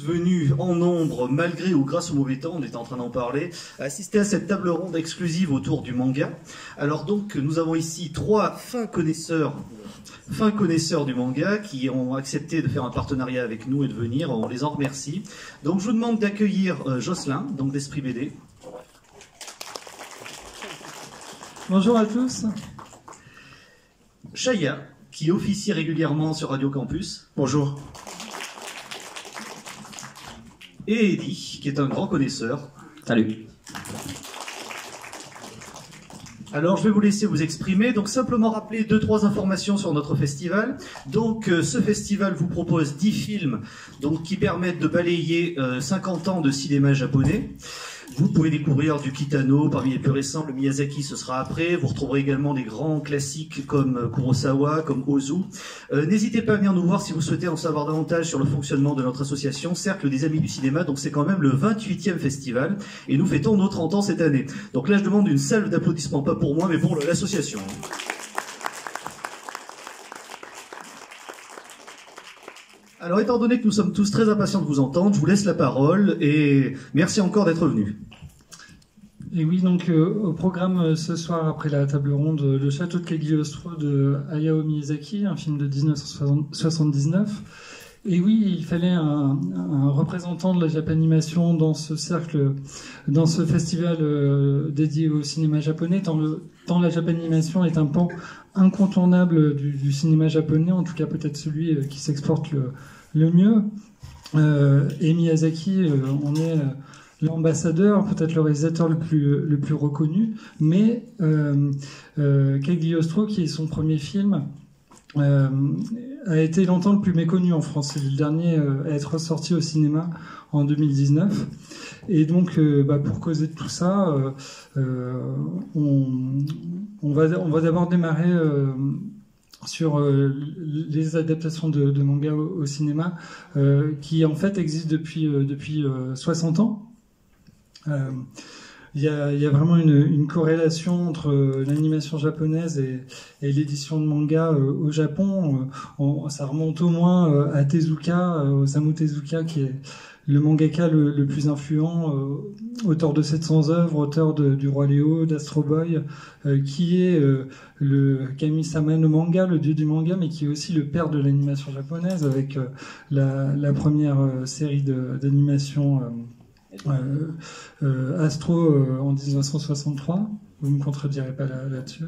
tous venus en nombre, malgré ou grâce au mauvais temps, on était en train d'en parler, assister à cette table ronde exclusive autour du manga. Alors donc, nous avons ici 3 fins connaisseurs du manga qui ont accepté de faire un partenariat avec nous et de venir, on les en remercie. Donc je vous demande d'accueillir Jocelyn, donc d'Esprit BD. Bonjour à tous. Chaya, qui officie régulièrement sur Radio Campus. Bonjour. Et Eddy, qui est un grand connaisseur. Salut. Alors, je vais vous laisser vous exprimer. Donc, simplement rappeler 2-3 informations sur notre festival. Donc, ce festival vous propose 10 films donc, qui permettent de balayer 50 ans de cinéma japonais. Vous pouvez découvrir du Kitano, parmi les plus récents, le Miyazaki, ce sera après. Vous retrouverez également des grands classiques comme Kurosawa, comme Ozu. N'hésitez pas à venir nous voir si vous souhaitez en savoir davantage sur le fonctionnement de notre association, Cercle des Amis du Cinéma. Donc c'est quand même le 28e festival et nous fêtons nos 30 ans cette année. Donc là, je demande une salve d'applaudissements, pas pour moi, mais pour l'association. Alors, étant donné que nous sommes tous très impatients de vous entendre, je vous laisse la parole et merci encore d'être venus. Et oui, donc au programme ce soir, après la table ronde, Le Château de Cagliostro de Hayao Miyazaki, un film de 1979. Et oui, il fallait un représentant de la Japanimation dans ce cercle, dans ce festival dédié au cinéma japonais, tant la Japanimation est un pan incontournable du cinéma japonais, en tout cas peut-être celui qui s'exporte le mieux. Et Miyazaki en est l'ambassadeur, peut-être le réalisateur le plus reconnu, mais Cagliostro, qui est son premier film, a été longtemps le plus méconnu en France. C'est le dernier à être sorti au cinéma en 2019. Et donc, pour causer de tout ça, on va d'abord démarrer sur les adaptations de manga au cinéma, qui en fait existent depuis 60 ans. Il y a vraiment une corrélation entre l'animation japonaise et l'édition de manga au Japon. Ça remonte au moins à Tezuka, Osamu Tezuka, qui est le mangaka le plus influent, auteur de 700 œuvres, auteur du Roi Léo, d'Astro Boy, qui est le Kami-sama no manga, le dieu du manga, mais qui est aussi le père de l'animation japonaise, avec la première série d'animation Astro en 1963. Vous ne me contredirez pas là-dessus.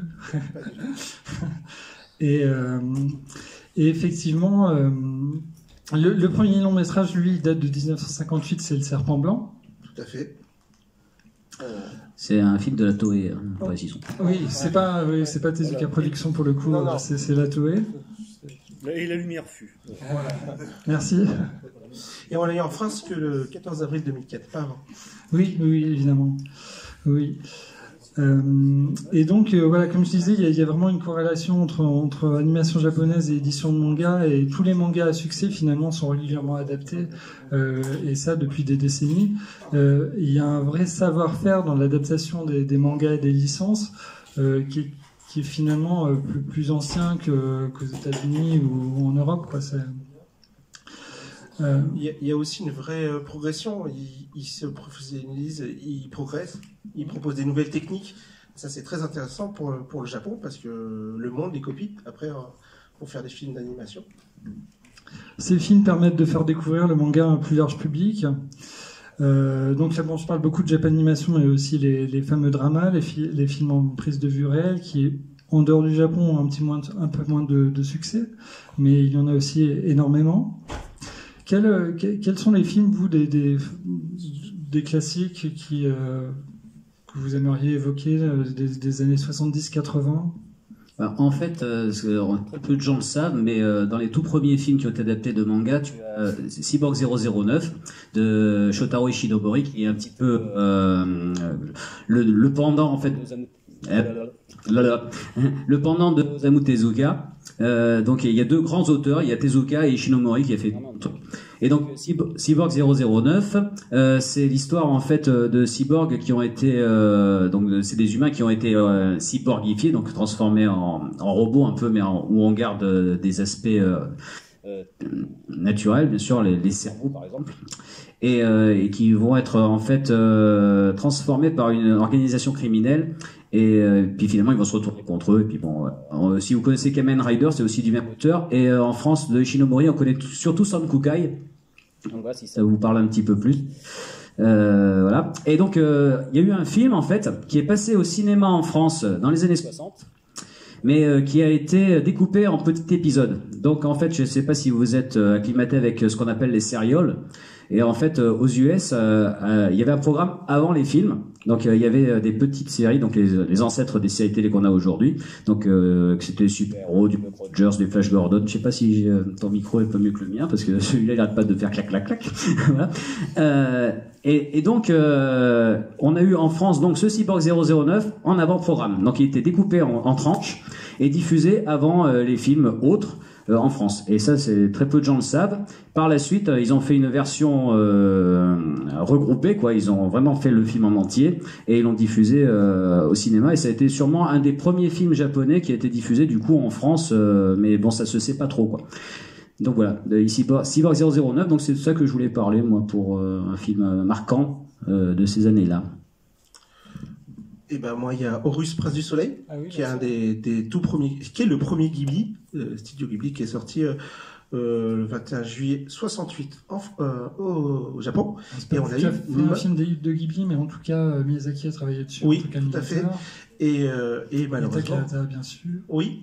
Et effectivement, le premier long métrage, lui, il date de 1958, c'est Le Serpent Blanc. Tout à fait. C'est un film de la Toei, précisons. Oui, c'est pas Tezuka Productions pour le coup, c'est la Toei. Et la lumière fut. Voilà. Merci. Et on l'a eu en France que le 14 avril 2004, pas avant. Oui, évidemment. Oui. Et donc, voilà, comme je disais, il y a vraiment une corrélation entre animation japonaise et édition de manga, et tous les mangas à succès, finalement, sont régulièrement adaptés, et ça depuis des décennies. Il y a un vrai savoir-faire dans l'adaptation des mangas et des licences, qui est finalement plus ancien qu'aux États-Unis ou en Europe, quoi. Il y a aussi une vraie progression. Il se professionnalise, il progresse, il propose des nouvelles techniques. Ça, c'est très intéressant pour le Japon, parce que le monde les copie après pour faire des films d'animation. Ces films permettent de faire découvrir le manga à un plus large public. Donc là, bon, je parle beaucoup de Japanimation, mais aussi les fameux dramas, les films en prise de vue réelle, qui, en dehors du Japon, ont un peu moins de succès, mais il y en a aussi énormément. Quels sont les films, vous, des classiques que vous aimeriez évoquer, des années 70-80 ? En fait, peu de gens le savent, mais dans les tout premiers films qui ont été adaptés de manga, tu as Cyborg 009 de Shotaro Ishinobori, qui est un petit peu le pendant en fait le pendant de Osamu Tezuka. Donc il y a deux grands auteurs, il y a Tezuka et Ishinomori qui a fait. Et donc Cyborg 009, c'est l'histoire en fait de cyborgs qui ont été donc c'est des humains qui ont été cyborgifiés, donc transformés en robots un peu, mais où on garde des aspects naturelles, bien sûr, les cerveaux par exemple, et qui vont être en fait transformés par une organisation criminelle. Et puis finalement ils vont se retourner contre eux. Et puis bon, si vous connaissez Kamen Rider, c'est aussi du même auteur. Et en France, de Ishinomori, on connaît surtout Son Kukai. Donc voilà, si ça vous parle un petit peu plus. Voilà. Et donc il y a eu un film en fait qui est passé au cinéma en France dans les années 60, mais qui a été découpé en petits épisodes. Donc en fait, je ne sais pas si vous êtes acclimaté avec ce qu'on appelle les sérioles. Et en fait, aux US, il y avait un programme avant les films. Donc il y avait des petites séries, donc les ancêtres des séries télé qu'on a aujourd'hui. Donc que c'était Super-Héros, du Buck Rogers, du Flash Gordon. Je sais pas si ton micro est pas mieux que le mien parce que celui-là il arrête pas de faire clac clac clac. Voilà. Et donc on a eu en France donc ce Cyborg 009 en avant-programme. Donc il était découpé en tranches et diffusé avant les films autres. En France. Et ça, c'est très peu de gens le savent. Par la suite, ils ont fait une version regroupée, quoi. Ils ont vraiment fait le film en entier et ils l'ont diffusé au cinéma. Et ça a été sûrement un des premiers films japonais qui a été diffusé du coup en France. Mais bon, ça se sait pas trop, quoi. Donc voilà, Cyborg 009. Donc c'est de ça que je voulais parler, moi, pour un film marquant de ces années-là. Et ben moi il y a Horus Prince du Soleil, qui est un des tout premiers, qui est le premier Ghibli, studio Ghibli, qui est sorti le 21 juillet 68 au Japon. Et on a eu un film de Ghibli, mais en tout cas Miyazaki a travaillé dessus. Oui, tout à fait. Et malheureusement. Takahata, bien sûr. Oui,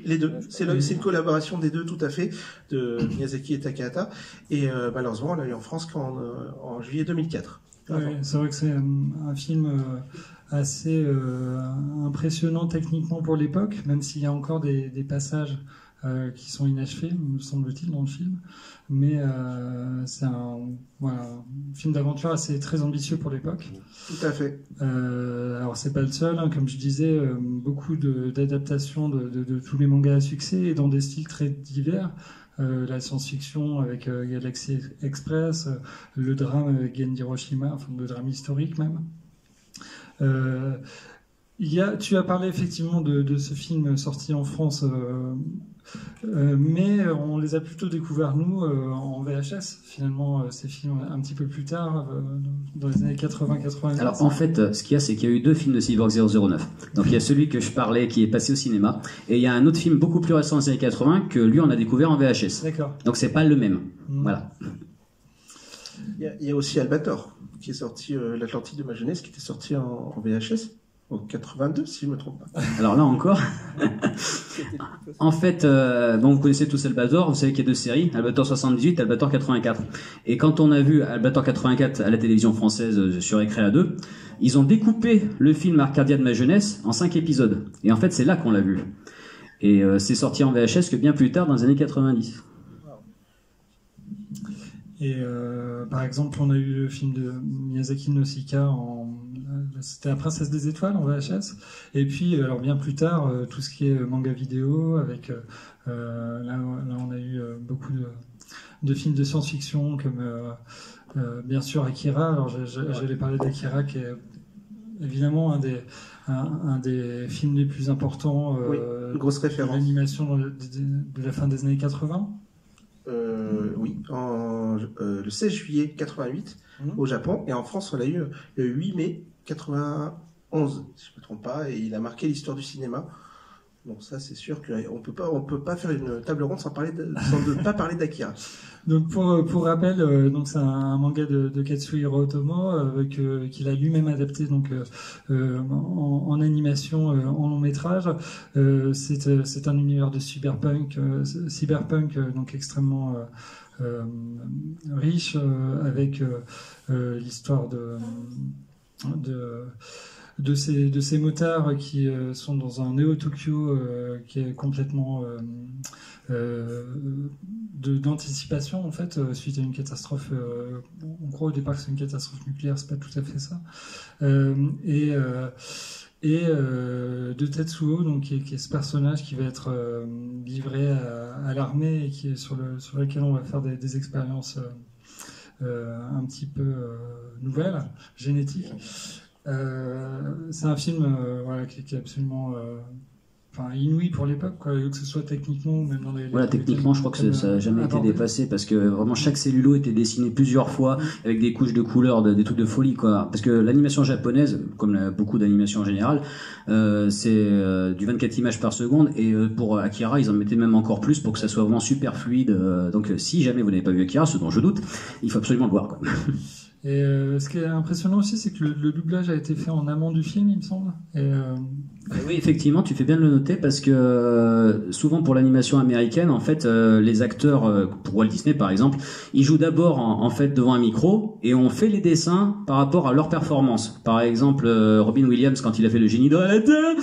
les deux. C'est une collaboration des deux, tout à fait, de Miyazaki et Takahata. Et malheureusement, on l'a eu en France en juillet 2004. Oui, c'est vrai que c'est un film assez impressionnant techniquement pour l'époque, même s'il y a encore des passages qui sont inachevés, me semble-t-il, dans le film. Mais c'est un film d'aventure très ambitieux pour l'époque. Tout à fait. Alors c'est pas le seul, hein, comme je disais, beaucoup d'adaptations de tous les mangas à succès et dans des styles très divers. La science-fiction avec Galaxy Express, le drame avec Gen Hiroshima, enfin le drame historique même. Tu as parlé effectivement de ce film sorti en France, mais on les a plutôt découverts nous en VHS finalement, ces films un petit peu plus tard, dans les années 80-90. Alors en fait, ce qu'il y a, c'est qu'il y a eu deux films de Cyborg 009. Donc il y a celui que je parlais qui est passé au cinéma, et il y a un autre film beaucoup plus récent des années 80 que lui on a découvert en VHS. D'accord. Donc c'est pas le même. Voilà. Il y a aussi Albator, qui est sorti, l'Atlantide de ma jeunesse, qui était sorti en VHS. En 82, si je ne me trompe pas. Alors là encore, en fait, vous connaissez tous Albator, vous savez qu'il y a deux séries, Albator 78 et Albator 84. Et quand on a vu Albator 84 à la télévision française sur Écréa 2, ils ont découpé le film Arcadia de ma jeunesse en 5 épisodes. Et en fait, c'est là qu'on l'a vu. Et c'est sorti en VHS que bien plus tard, dans les années 90. Et par exemple, on a eu le film de Miyazaki Nausicaa, c'était La Princesse des Étoiles en VHS. Et puis, alors bien plus tard, tout ce qui est manga vidéo, avec là, on a eu beaucoup de films de science-fiction, comme bien sûr Akira. Alors j'allais parler d'Akira, qui est évidemment un des films les plus importants une grosse référence. de l'animation de la fin des années 80. Oui, le 16 juillet 88 au Japon, et en France on l'a eu le 8 mai 91, si je ne me trompe pas, et il a marqué l'histoire du cinéma. Donc ça, c'est sûr qu'on peut pas faire une table ronde sans ne pas parler d'Akira. Donc pour rappel, donc c'est un manga de Katsuhiro Otomo qu'il a lui-même adapté donc en animation, en long métrage. C'est un univers de cyberpunk donc extrêmement riche, avec l'histoire de ces motards qui sont dans un Néo-Tokyo qui est complètement d'anticipation en fait, suite à une catastrophe. On croit au départ que c'est une catastrophe nucléaire, c'est pas tout à fait ça. Et de Tetsuo, donc qui est ce personnage qui va être livré à l'armée et qui est sur lequel on va faire des expériences un petit peu nouvelles, génétiques. C'est un film qui est absolument inouï pour l'époque, que ce soit techniquement ou même dans les... Voilà, techniquement, je crois que ça n'a jamais été dépassé parce que vraiment chaque cellulo était dessiné plusieurs fois avec des couches de couleurs, des trucs de folie, quoi. Parce que l'animation japonaise, comme beaucoup d'animations en général, c'est du 24 images par seconde et pour Akira, ils en mettaient même encore plus pour que ça soit vraiment super fluide. Donc, si jamais vous n'avez pas vu Akira, ce dont je doute, il faut absolument le voir, quoi. Et ce qui est impressionnant aussi, c'est que le doublage a été fait en amont du film, il me semble. Oui, effectivement, tu fais bien de le noter parce que souvent pour l'animation américaine, en fait, les acteurs, pour Walt Disney par exemple, ils jouent d'abord en fait devant un micro et on fait les dessins par rapport à leur performance. Par exemple, Robin Williams, quand il a fait le génie de Aladdin,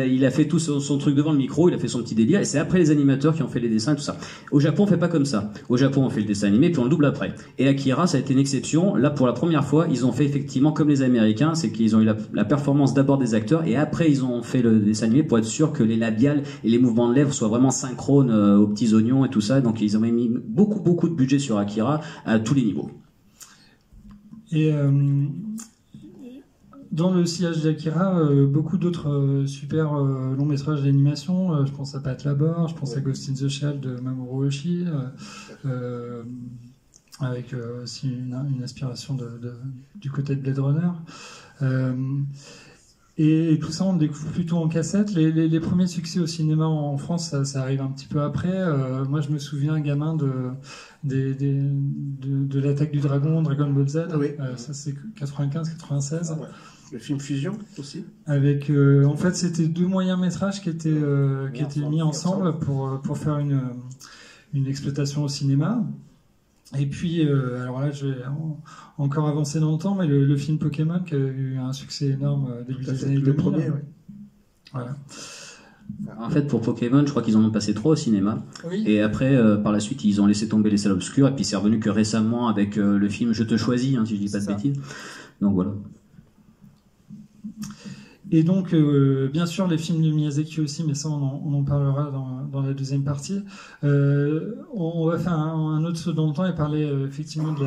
il a fait tout son truc devant le micro, il a fait son petit délire et c'est après les animateurs qui ont fait les dessins et tout ça. Au Japon, on fait pas comme ça. Au Japon, on fait le dessin animé puis on le double après. Et Akira, ça a été une exception. Là, pour la première fois, ils ont fait effectivement comme les Américains, c'est qu'ils ont eu la performance d'abord des acteurs et après ils ont fait le dessin animé pour être sûr que les labiales et les mouvements de lèvres soient vraiment synchrones aux petits oignons et tout ça. Donc ils ont mis beaucoup de budget sur Akira à tous les niveaux. Et dans le sillage d'Akira, beaucoup d'autres super longs métrages d'animation. Je pense à Pat Labor, je pense à Ghost in the Shell de Mamoru Oshii, avec aussi une inspiration du côté de Blade Runner. Et tout ça, on le découvre plutôt en cassette. Les premiers succès au cinéma en France, ça arrive un petit peu après. Moi, je me souviens, gamin, de l'Attaque du Dragon, Dragon Ball Z. Oui. Ça, c'est 95-96. Ah ouais. Le film Fusion aussi. Avec, en fait, c'était 2 moyens métrages qui étaient mis ensemble pour faire une exploitation au cinéma. Et puis, alors là, je vais encore avancer dans le temps, mais le film Pokémon qui a eu un succès énorme début des années 2000. Le premier, oui. Voilà. En fait, pour Pokémon, je crois qu'ils en ont passé 3 au cinéma. Oui. Et après, par la suite, ils ont laissé tomber les salles obscures. Et puis, c'est revenu que récemment avec le film Je te choisis, si je dis pas de bêtises. Donc voilà. Et donc, bien sûr, les films de Miyazaki aussi, mais ça, on en parlera dans la deuxième partie. On va faire un autre saut dans le temps et parler effectivement de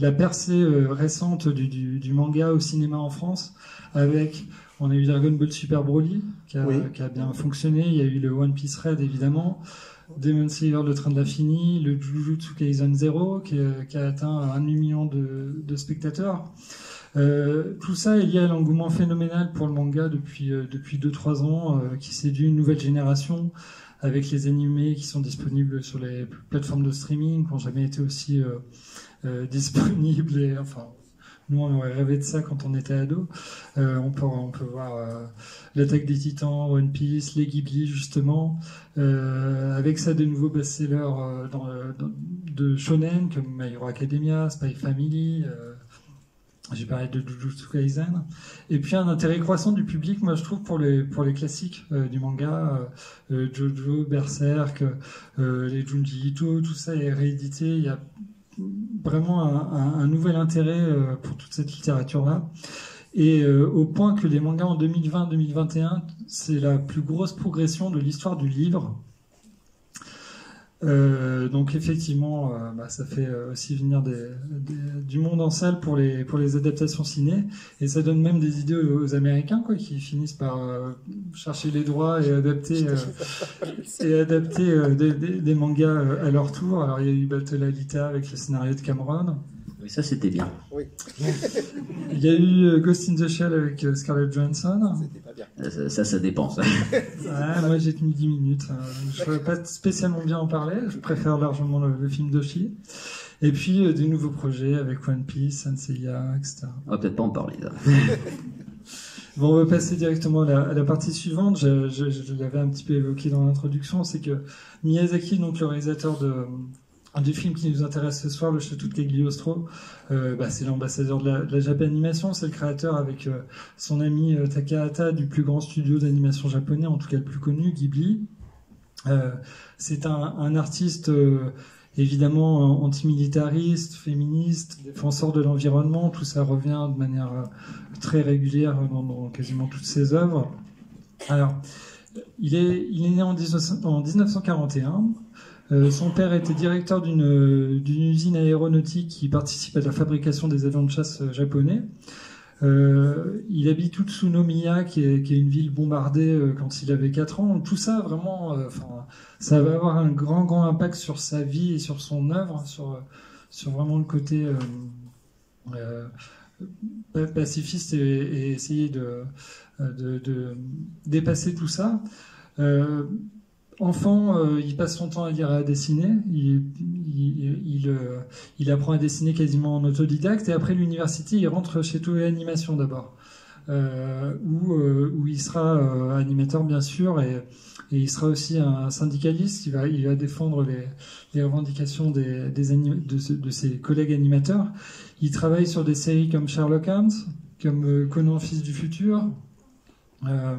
la percée récente du manga au cinéma en France. On a eu Dragon Ball Super Broly, qui a bien fonctionné. Il y a eu le One Piece Red, évidemment. Demon Slayer, le Train de l'Infini. Le Jujutsu Kaisen Zero, qui a atteint 1 million de spectateurs. Tout ça est lié à l'engouement phénoménal pour le manga depuis 2-3 ans, qui séduit une nouvelle génération avec les animés qui sont disponibles sur les plateformes de streaming, qui n'ont jamais été aussi disponibles. Et, enfin, nous, on aurait rêvé de ça quand on était ado. On peut voir l'Attaque des Titans, One Piece, les Ghibli, justement. Avec ça, de nouveaux best-sellers de shonen, comme My Hero Academia, Spy Family... J'ai parlé de Jujutsu Kaisen. Et puis un intérêt croissant du public, moi je trouve, pour les classiques du manga, Jojo, Berserk, les Junji Ito, tout ça est réédité. Il y a vraiment un nouvel intérêt pour toute cette littérature-là. Et au point que les mangas en 2020-2021, c'est la plus grosse progression de l'histoire du livre. Donc effectivement, ça fait aussi venir du monde en salle pour les adaptations ciné, et ça donne même des idées aux Américains, qui finissent par chercher les droits et adapter des mangas à leur tour. Alors il y a eu Battle Alita avec le scénario de Cameron. Oui, ça c'était bien. Oui. Il y a eu Ghost in the Shell avec Scarlett Johansson. C'était pas bien. Ça dépend. Ça. Moi j'ai tenu 10 minutes. Je ne pourrais pas spécialement bien en parler. Je préfère largement le film d'Oshii. Et puis des nouveaux projets avec One Piece, Saint Seiya, etc. On va peut-être pas en parler. Là. Bon, on va passer directement à la partie suivante. Je l'avais un petit peu évoqué dans l'introduction. C'est que Miyazaki, donc le réalisateur du film qui nous intéresse ce soir, Le Château de Cagliostro, c'est l'ambassadeur de la Japanimation, c'est le créateur avec son ami Takahata du plus grand studio d'animation japonais, en tout cas le plus connu, Ghibli. C'est un artiste évidemment antimilitariste, féministe, défenseur de l'environnement. Tout ça revient de manière très régulière dans quasiment toutes ses œuvres. Alors, il est né en 1941. Son père était directeur d'une usine aéronautique qui participe à la fabrication des avions de chasse japonais. Il habite Utsunomiya, qui est une ville bombardée quand il avait 4 ans. Tout ça, vraiment, ça va avoir un grand impact sur sa vie et sur son œuvre, sur vraiment le côté pacifiste et essayer de dépasser tout ça. Enfant, il passe son temps à lire et à dessiner. Il apprend à dessiner quasiment en autodidacte. Et après l'université, il rentre chez Toei Animation d'abord, où il sera animateur bien sûr, et il sera aussi un syndicaliste. Il va défendre les revendications de ses collègues animateurs. Il travaille sur des séries comme Sherlock Holmes, comme Conan, fils du futur. Il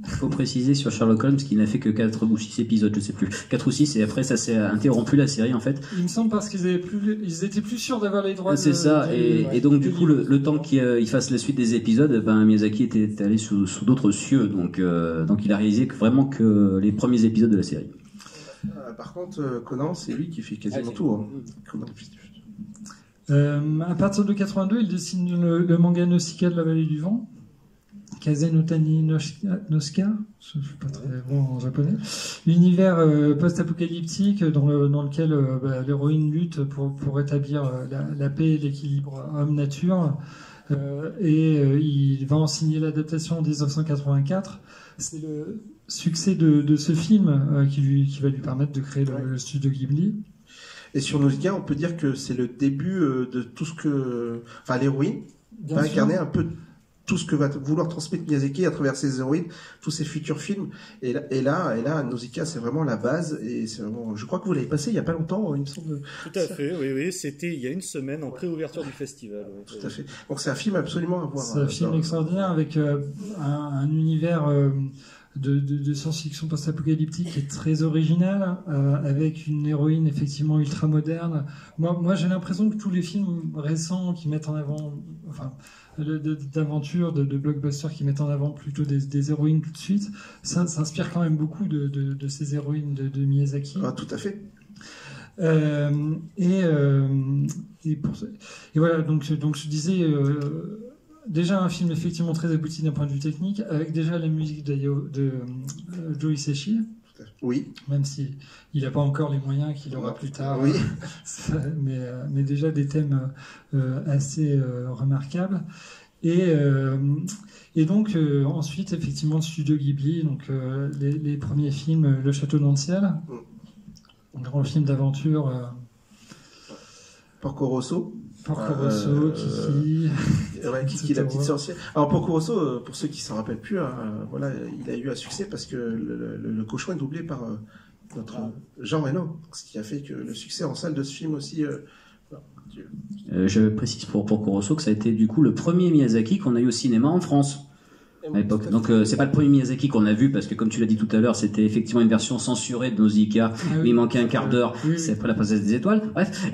faut préciser sur Sherlock Holmes qu'il n'a fait que 4 ou 6 épisodes, je sais plus. 4 ou 6, et après ça s'est interrompu la série en fait. Il me semble parce qu'ils étaient plus sûrs d'avoir les droits. C'est ça, et donc du coup le temps qu'il fasse la suite des épisodes, Miyazaki était allé sous d'autres cieux, donc il a réalisé vraiment que les premiers épisodes de la série. Par contre, Conan, c'est lui qui fait quasiment tout. Hein. Conan, à partir de 82, il dessine le manga Nausicaa de la vallée du vent. Kaze no Tani Nosuka, je ne suis pas très bon en japonais. L'univers post-apocalyptique dans lequel l'héroïne lutte pour rétablir la paix et l'équilibre homme-nature. Il va en signer l'adaptation en 1984. C'est le succès de ce film qui va lui permettre de créer le studio Ghibli. Et sur Nausicaa, on peut dire que c'est le début de tout ce que... Enfin, l'héroïne va incarner un peu tout ce que va vouloir transmettre Miyazaki à travers ses héroïnes, tous ses futurs films. Et là, Nausicaa, c'est vraiment la base. Et c'est vraiment... Je crois que vous l'avez passé il n'y a pas longtemps, il me semble. Tout à fait, oui. C'était il y a une semaine en pré-ouverture du festival. Tout à fait. Donc c'est un film absolument à voir. C'est un film extraordinaire avec un univers de science-fiction post-apocalyptique qui est très original, avec une héroïne effectivement ultra moderne. Moi j'ai l'impression que tous les films récents qui mettent en avant... d'aventures, de blockbusters qui mettent en avant plutôt des héroïnes tout de suite, ça s'inspire quand même beaucoup de ces héroïnes de Miyazaki. Ah, tout à fait. Et voilà, donc je disais déjà un film effectivement très abouti d'un point de vue technique, avec déjà la musique de Joe Hisaishi. Oui. Même si il n'a pas encore les moyens qu'il aura plus tard. Oui. Mais déjà des thèmes assez remarquables. Et donc ensuite effectivement le studio Ghibli, donc les premiers films, Le Château dans le ciel, un grand film d'aventure. Porco Rosso, Kiki. Kiki la petite sorcière. Alors Porco Rosso, pour ceux qui s'en rappellent plus, voilà, il a eu un succès parce que le cochon est doublé par notre Jean Reno, ce qui a fait que le succès en salle de ce film aussi. Je précise pour Porco Rosso que ça a été du coup le premier Miyazaki qu'on a eu au cinéma en France à l'époque. Donc c'est pas le premier Miyazaki qu'on a vu parce que comme tu l'as dit tout à l'heure, c'était effectivement une version censurée de Nausicaa où il manquait un quart d'heure. C'est après La Princesse des Étoiles. Bref,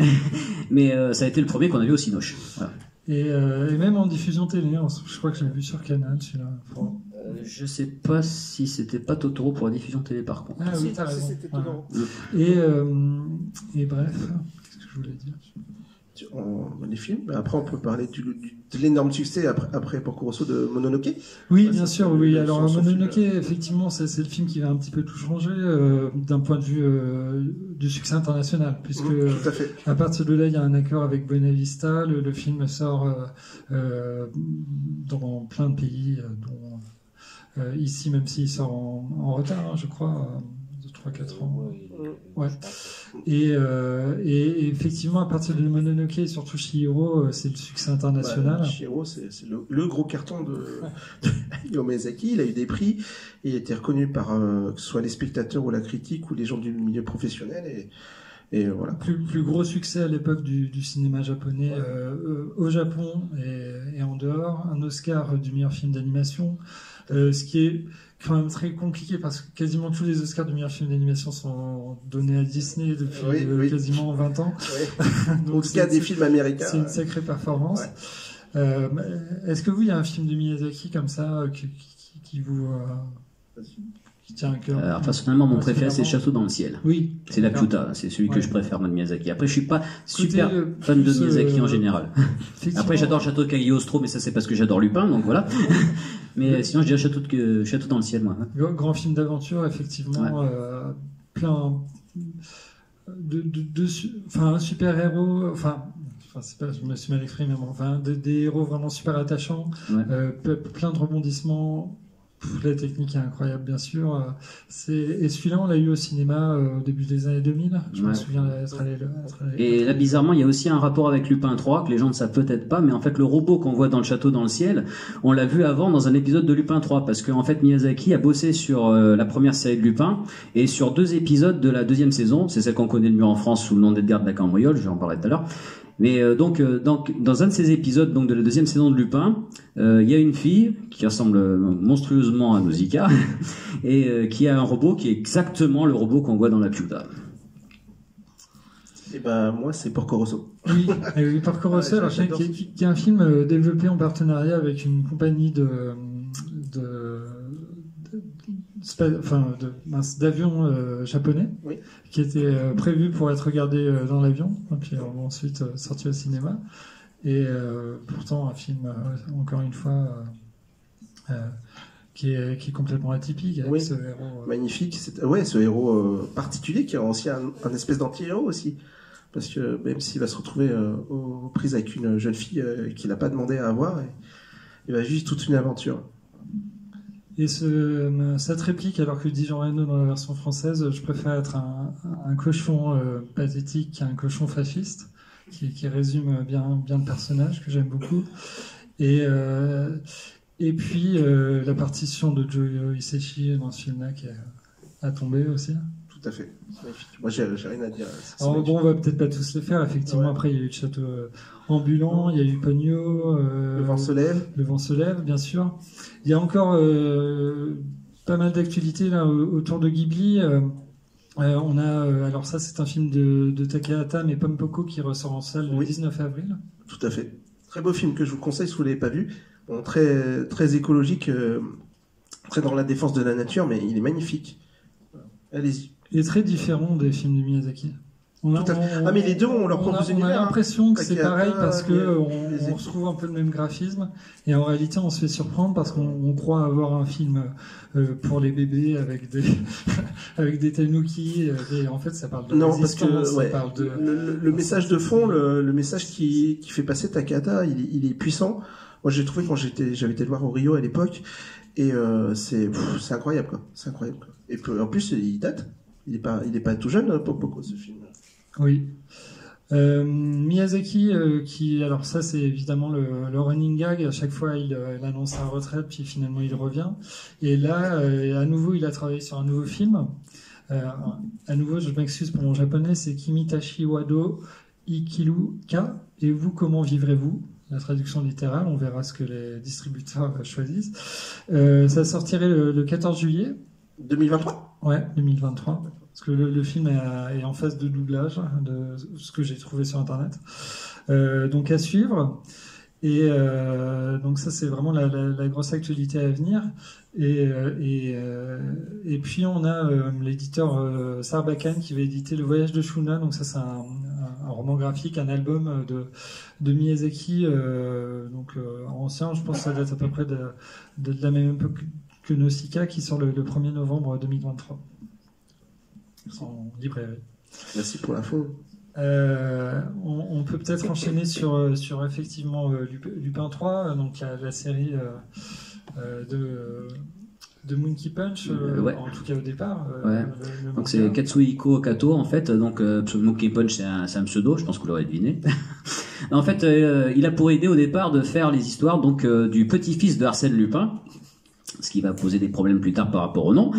mais ça a été le premier qu'on a vu au Cinoche. Voilà. Et même en diffusion télé, je crois que je l'ai vu sur Canal celui-là. Je sais pas si c'était pas Totoro pour la diffusion télé par contre. Ah oui, t'as raison. C'était Totoro. Et bref, qu'est-ce que je voulais dire? Les films. Après, on peut parler de l'énorme succès après Porco Rosso de Mononoke. Oui, bien sûr. Oui. Alors Mononoke, effectivement, c'est le film qui va un petit peu tout changer d'un point de vue du succès international, puisque tout à fait. À partir de là, il y a un accord avec Buena Vista. Le film sort dans plein de pays, dont ici, même s'il sort en retard, je crois. 3-4 ans. Ouais. Et effectivement, à partir de Mononoke et surtout Chihiro, c'est le succès international. Chihiro, c'est le gros carton de Hayao Miyazaki. Il a eu des prix et il a été reconnu par que ce soit les spectateurs ou la critique ou les gens du milieu professionnel. Et voilà. Plus gros succès à l'époque du cinéma japonais au Japon et en dehors. Un Oscar du meilleur film d'animation. Ce qui est quand même très compliqué parce que quasiment tous les Oscars du meilleur film d'animation sont donnés à Disney depuis quasiment 20 ans. Oui. Donc il y a des films américains. C'est une sacrée performance. Ouais. Est-ce que vous, il y a un film de Miyazaki comme ça qui vous... qui tient à cœur. Personnellement, mon préféré, c'est Château dans le ciel. Oui. C'est la Piuta, c'est celui que je préfère, moi, de Miyazaki. Après, je suis pas super Écoutez, fan de Miyazaki en général. Effectivement. Après, j'adore Château de Cagliostro, mais ça, c'est parce que j'adore Lupin, donc voilà. Mais sinon, je dirais Château dans le ciel, moi. Grand film d'aventure, effectivement, plein un super-héros, c'est pas, je me suis mal exprimé, mais enfin, des héros vraiment super attachants, plein de rebondissements. La technique est incroyable, bien sûr. Et celui-là, on l'a eu au cinéma au début des années 2000. Je me souviens d'être allé. Et là, bizarrement, il y a aussi un rapport avec Lupin 3 que les gens ne savent peut-être pas, mais en fait, le robot qu'on voit dans le château dans le ciel, on l'a vu avant dans un épisode de Lupin 3, parce qu'en fait, Miyazaki a bossé sur la première série de Lupin et sur 2 épisodes de la 2e saison. C'est celle qu'on connaît le mieux en France sous le nom d'Edgar de la Cambriole, je vais en parler tout à l'heure. Mais donc, dans un de ces épisodes donc de la 2e saison de Lupin, il y a une fille qui ressemble monstrueusement à Nausicaa et qui a un robot qui est exactement le robot qu'on voit dans la Piuta. Et ben moi c'est Porco Rosso. Oui, Porco Rosso, qui est un film développé en partenariat avec une compagnie d'avions japonais, qui était prévu pour être regardé dans l'avion, et puis ensuite sorti au cinéma. Et pourtant un film, encore une fois, qui est complètement atypique, avec ce héros. Magnifique, ce héros particulier qui est aussi un espèce d'anti-héros aussi. Parce que même s'il va se retrouver aux prises avec une jeune fille qu'il n'a pas demandé à avoir, il va vivre toute une aventure. Et cette réplique, alors que dit Jean Reno dans la version française, je préfère être un cochon pathétique qu'un cochon fasciste, qui résume bien le personnage, que j'aime beaucoup. Et puis la partition de Joe Hisaishi dans ce film-là qui est à tomber aussi. Tout à fait. C'est magnifique. Moi, j'ai rien à dire. Alors bon, on va peut-être pas tous les faire. Effectivement, après, il y a eu le château ambulant, il y a eu Pogno. Le vent se lève. Le vent se lève, bien sûr. Il y a encore pas mal d'actualités là autour de Ghibli. On a, alors ça, c'est un film de Takahata, mais Pompoko qui ressort en salle le 19 avril. Tout à fait. Très beau film que je vous conseille si vous l'avez pas vu. Bon, très, très écologique, très dans la défense de la nature, mais il est magnifique. Allez-y. Il est très différent des films de Miyazaki. Mais les deux ont leur propre univers. On a l'impression que c'est Takahata, pareil parce que on retrouve un peu le même graphisme, et en réalité on se fait surprendre parce qu'on croit avoir un film pour les bébés avec des tanuki, et en fait ça parle de résistance, ça parle de le message de fond, le message qui fait passer Takahata, il est puissant. Moi j'ai trouvé quand j'avais été le voir au Rio à l'époque, et c'est incroyable quoi. C'est incroyable quoi. Et en plus il date. Il est pas tout jeune, Pompoko, ce film. Oui. Miyazaki, alors ça c'est évidemment le running gag. À chaque fois il annonce sa retraite, puis finalement il revient. Et là, à nouveau, il a travaillé sur un nouveau film. À nouveau, je m'excuse pour mon japonais, c'est Kimitashi Wado Ikiru Ka. Et vous, comment vivrez-vous? La traduction littérale, on verra ce que les distributeurs choisissent. Ça sortirait le 14 juillet. 2023 ? Ouais, 2023. Parce que le film est en phase de doublage, de ce que j'ai trouvé sur Internet. Donc à suivre. Et donc ça, c'est vraiment la grosse actualité à venir. Et puis on a l'éditeur Sarbacane qui va éditer Le Voyage de Shuna. Donc ça, c'est un roman graphique, un album de Miyazaki. Donc ancien, je pense que ça date à peu près de la même époque que Nausicaa, qui sort le 1er novembre 2023 en librairie. Merci pour l'info. On peut peut-être enchaîner sur effectivement Lupin 3, donc la série de Monkey Punch, en tout cas au départ. Donc c'est Katsuhiko Kato en fait. Donc Monkey Punch c'est un pseudo, je pense que vous l'aurez deviné. En fait, il a pour idée au départ de faire les histoires donc du petit-fils de Arsène Lupin, ce qui va poser des problèmes plus tard par rapport au nom.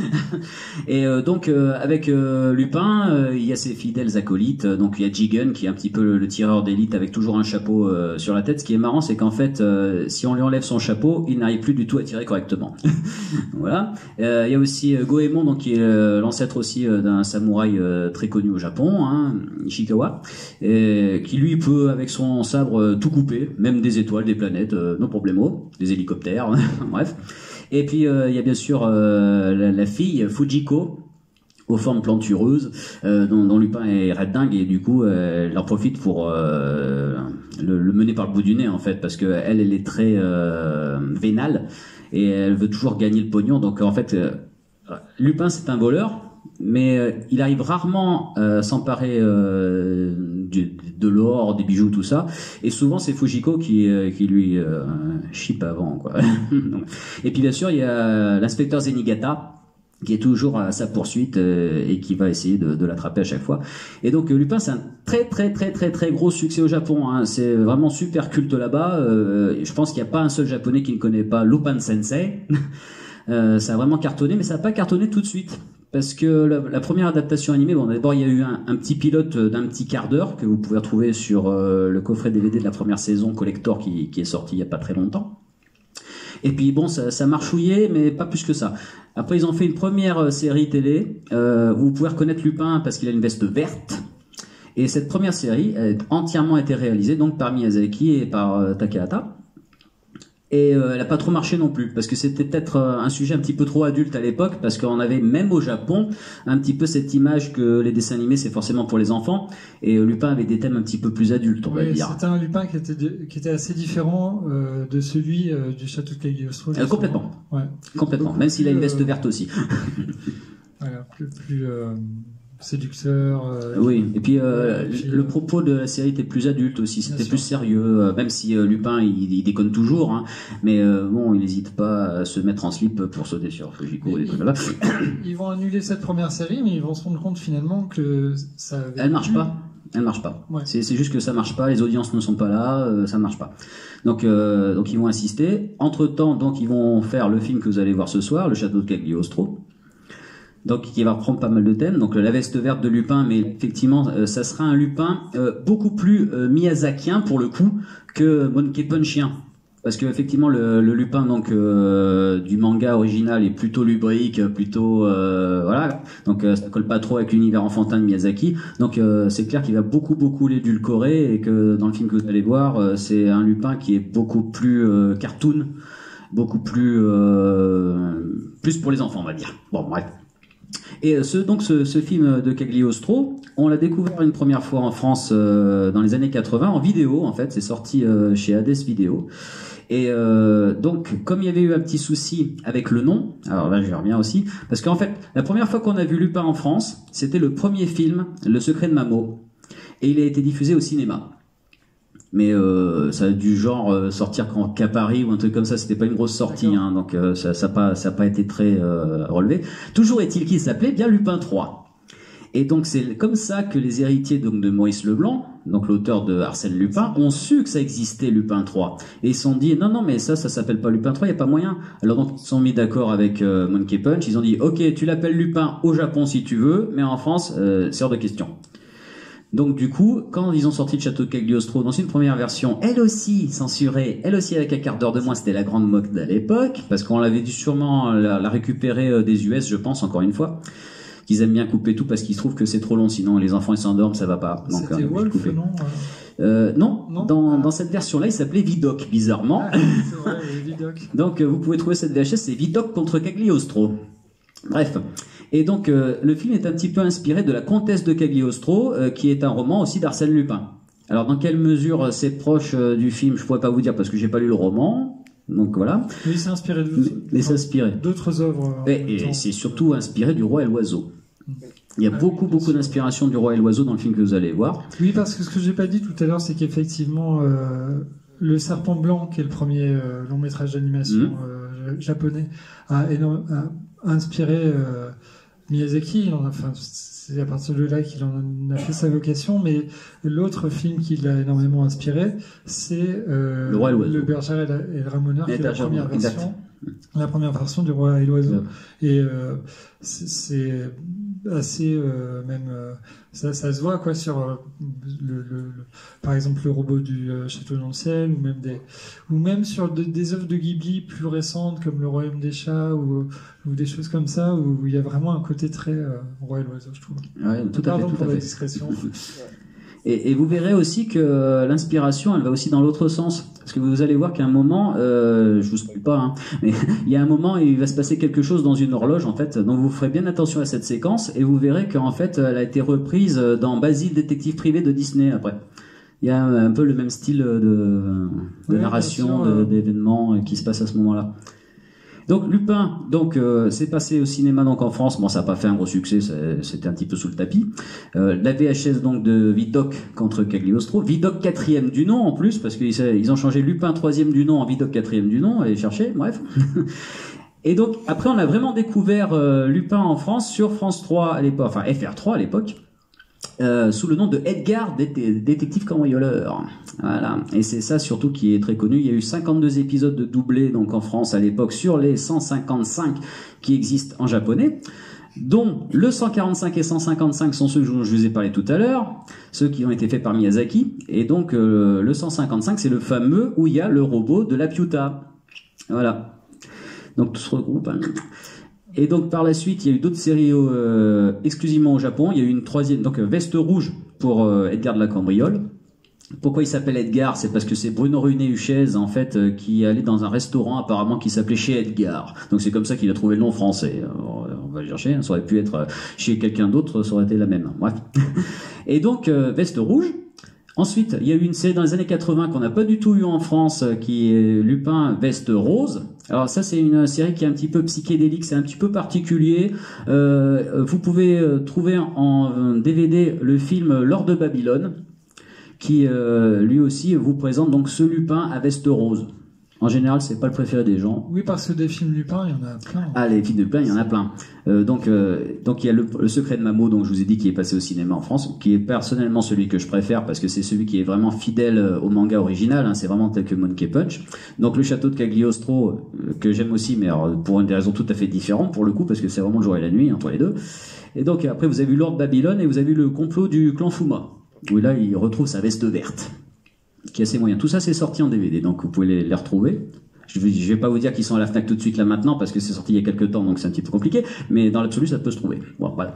Et donc avec Lupin, il y a ses fidèles acolytes. Donc il y a Jigen qui est un petit peu le tireur d'élite avec toujours un chapeau sur la tête. Ce qui est marrant, c'est qu'en fait, si on lui enlève son chapeau, il n'arrive plus du tout à tirer correctement. Voilà. Il y a aussi Goemon, donc qui est l'ancêtre aussi d'un samouraï très connu au Japon, hein, Ishikawa, qui lui peut avec son sabre tout couper, même des étoiles, des planètes, no problemo, des hélicoptères, bref. Et puis il y a bien sûr la fille Fujiko, aux formes plantureuses, dont Lupin est red dingue, et du coup elle en profite pour le mener par le bout du nez en fait, parce que elle est très vénale et elle veut toujours gagner le pognon. Donc en fait Lupin c'est un voleur, mais il arrive rarement à s'emparer de l'or, des bijoux, tout ça, et souvent c'est Fujiko qui lui chipe avant quoi. Et puis bien sûr il y a l'inspecteur Zenigata qui est toujours à sa poursuite et qui va essayer de l'attraper à chaque fois. Et donc Lupin c'est un très gros succès au Japon, hein. C'est vraiment super culte là-bas. Je pense qu'il n'y a pas un seul japonais qui ne connaît pas Lupin Sensei. Ça a vraiment cartonné, mais ça n'a pas cartonné tout de suite. Parce que la première adaptation animée, bon, d'abord il y a eu un petit pilote d'un petit quart d'heure que vous pouvez retrouver sur le coffret DVD de la première saison collector qui est sorti il n'y a pas très longtemps. Et puis bon, ça marchouillait, mais pas plus que ça. Après, ils ont fait une première série télé où vous pouvez reconnaître Lupin parce qu'il a une veste verte. Et cette première série a entièrement été réalisée donc par Miyazaki et par Takahata. Et elle n'a pas trop marché non plus, parce que c'était peut-être un sujet un petit peu trop adulte à l'époque, parce qu'on avait même au Japon un petit peu cette image que les dessins animés c'est forcément pour les enfants, et Lupin avait des thèmes un petit peu plus adultes, on va dire. C'était un Lupin qui était assez différent de celui du château de Cagliostro. Complètement. Ouais. Complètement, même s'il a une veste verte aussi. Voilà, plus séducteur. Oui, et puis le propos de la série était plus adulte aussi, c'était plus sérieux, même si Lupin il déconne toujours, hein, mais bon, il n'hésite pas à se mettre en slip pour sauter sur Fujiko. Ils vont annuler cette première série, mais ils vont se rendre compte finalement que ça avait Elle marche pas. Ouais. C'est juste que ça marche pas, les audiences ne sont pas là, ça ne marche pas. Donc ils vont insister. Entre-temps, donc ils vont faire le film que vous allez voir ce soir, Le Château de Cagliostro. Donc qui va reprendre pas mal de thèmes, donc la veste verte de Lupin, mais effectivement ça sera un Lupin beaucoup plus miyazakien pour le coup que Monkey Punchien, parce que effectivement le Lupin donc du manga original est plutôt lubrique, plutôt voilà, donc ça colle pas trop avec l'univers enfantin de Miyazaki, donc c'est clair qu'il va beaucoup l'édulcorer, et que dans le film que vous allez voir c'est un Lupin qui est beaucoup plus cartoon, beaucoup plus pour les enfants on va dire. Bon bref. Et ce film de Cagliostro, on l'a découvert une première fois en France dans les années 80 en vidéo, en fait, c'est sorti chez Hades Vidéo. Et donc, comme il y avait eu un petit souci avec le nom, alors là je reviens aussi, parce qu'en fait, la première fois qu'on a vu Lupin en France, c'était le premier film, Le Secret de Mamo, et il a été diffusé au cinéma. Mais ça a dû genre sortir qu'à Paris ou un truc comme ça, c'était pas une grosse sortie, hein, donc ça a pas été très relevé. Toujours est-il qu'il s'appelait bien Lupin 3. Et donc c'est comme ça que les héritiers donc de Maurice Leblanc, donc l'auteur de Arsène Lupin, ont su que ça existait Lupin 3. Et ils se sont dit non mais ça s'appelle pas Lupin 3, il y a pas moyen. Alors donc ils se sont mis d'accord avec Monkey Punch, ils ont dit OK, tu l'appelles Lupin au Japon si tu veux, mais en France c'est hors de question. Donc du coup, quand ils ont sorti le Château de Cagliostro dans une première version, elle aussi censurée, elle aussi avec un quart d'heure de moins, c'était la grande mode à l'époque, parce qu'on l'avait dû sûrement la récupérer des US, je pense, encore une fois, qu'ils aiment bien couper tout parce qu'ils trouvent que c'est trop long, sinon les enfants ils s'endorment, ça va pas. Donc, c'était Wolf, non non, dans cette version-là, il s'appelait Vidocq, bizarrement. Ah, c'est vrai, Vidocq. Donc vous pouvez trouver cette VHS, c'est Vidocq contre Cagliostro. Bref. Et donc le film est un petit peu inspiré de La Comtesse de Cagliostro, qui est un roman aussi d'Arsène Lupin. Alors dans quelle mesure c'est proche du film, je pourrais pas vous dire parce que j'ai pas lu le roman. Donc voilà. Mais il s'est inspiré d'autres œuvres. Et c'est surtout inspiré du Roi et l'Oiseau. Il y a beaucoup d'inspiration du Roi et l'Oiseau dans le film que vous allez voir. Oui, parce que ce que j'ai pas dit tout à l'heure, c'est qu'effectivement Le Serpent Blanc, qui est le premier long métrage d'animation japonais, a inspiré Miyazaki. C'est à partir de là qu'il en a fait sa vocation, mais l'autre film qui l'a énormément inspiré, c'est Le Roi et l'Oiseau. Le Berger et le Ramoneur, qui est la première version du Roi et l'Oiseau. Et c'est assez ça se voit quoi sur par exemple le robot du Château dans le ciel, ou même sur des œuvres de Ghibli plus récentes comme Le Royaume des chats ou des choses comme ça où il y a vraiment un côté très Roi et l'Oiseau, je trouve. Ouais, tout à fait. Pour la discrétion. Et vous verrez aussi que l'inspiration, elle va aussi dans l'autre sens. Parce que vous allez voir qu'à un moment, je vous spoil pas, hein, mais il y a un moment, il va se passer quelque chose dans une horloge, en fait. Donc vous ferez bien attention à cette séquence et vous verrez qu'en fait, elle a été reprise dans Basil, détective privé de Disney après. Il y a un peu le même style de narration, d'événements qui se passe à ce moment-là. Donc Lupin, c'est passé au cinéma donc en France. Bon, ça n'a pas fait un gros succès, c'était un petit peu sous le tapis. La VHS donc de Vidocq contre Cagliostro, Vidocq 4e du nom en plus, parce qu'ils ont changé Lupin 3e du nom en Vidocq 4e du nom. Allez chercher, bref. Et donc après, on a vraiment découvert Lupin en France sur France 3 à l'époque, enfin FR3 à l'époque. Sous le nom de Edgar, détective cambrioleur. Voilà. Et c'est ça surtout qui est très connu. Il y a eu 52 épisodes de doublés donc en France à l'époque sur les 155 qui existent en japonais, dont le 145 et 155 sont ceux que je vous ai parlé tout à l'heure, ceux qui ont été faits par Miyazaki. Et donc le 155 c'est le fameux où il y a le robot de la Piuta. Voilà. Donc tout se regroupe. Hein. Et donc par la suite, il y a eu d'autres séries exclusivement au Japon. Il y a eu une troisième, donc Veste Rouge pour Edgar de la Cambriole. Pourquoi il s'appelle Edgar? C'est parce que c'est Bruno Ruiné-Huchez en fait qui allait dans un restaurant apparemment qui s'appelait Chez Edgar. Donc c'est comme ça qu'il a trouvé le nom français. Alors, on va le chercher. Ça aurait pu être chez quelqu'un d'autre, ça aurait été la même. Bref. Et donc Veste Rouge. Ensuite, il y a eu une série dans les années 80 qu'on n'a pas du tout eu en France, qui est Lupin Veste Rose. Alors ça, c'est une série qui est un petit peu psychédélique, c'est un petit peu particulier. Vous pouvez trouver en DVD le film L'Or de Babylone, qui lui aussi vous présente donc ce Lupin à veste rose. En général, c'est pas le préféré des gens. Oui, parce que des films Lupin, il y en a plein. Ah, les films de Lupin, il y en a plein. Donc il y a le Secret de Mamo, donc je vous ai dit, qui est passé au cinéma en France, qui est personnellement celui que je préfère parce que c'est celui qui est vraiment fidèle au manga original. Hein, c'est vraiment tel que Monkey Punch. Donc le château de Cagliostro, que j'aime aussi, mais alors, pour une des raisons tout à fait différentes pour le coup, parce que c'est vraiment le jour et la nuit entre les deux. Et donc après, vous avez vu Lord Babylone et vous avez vu le complot du clan Fuma, où là, il retrouve sa veste verte, qui est assez moyen. Tout ça, c'est sorti en DVD, donc vous pouvez les retrouver. Je vais pas vous dire qu'ils sont à la Fnac tout de suite là maintenant, parce que c'est sorti il y a quelques temps, donc c'est un petit peu compliqué, mais dans l'absolu, ça peut se trouver. Bon, voilà.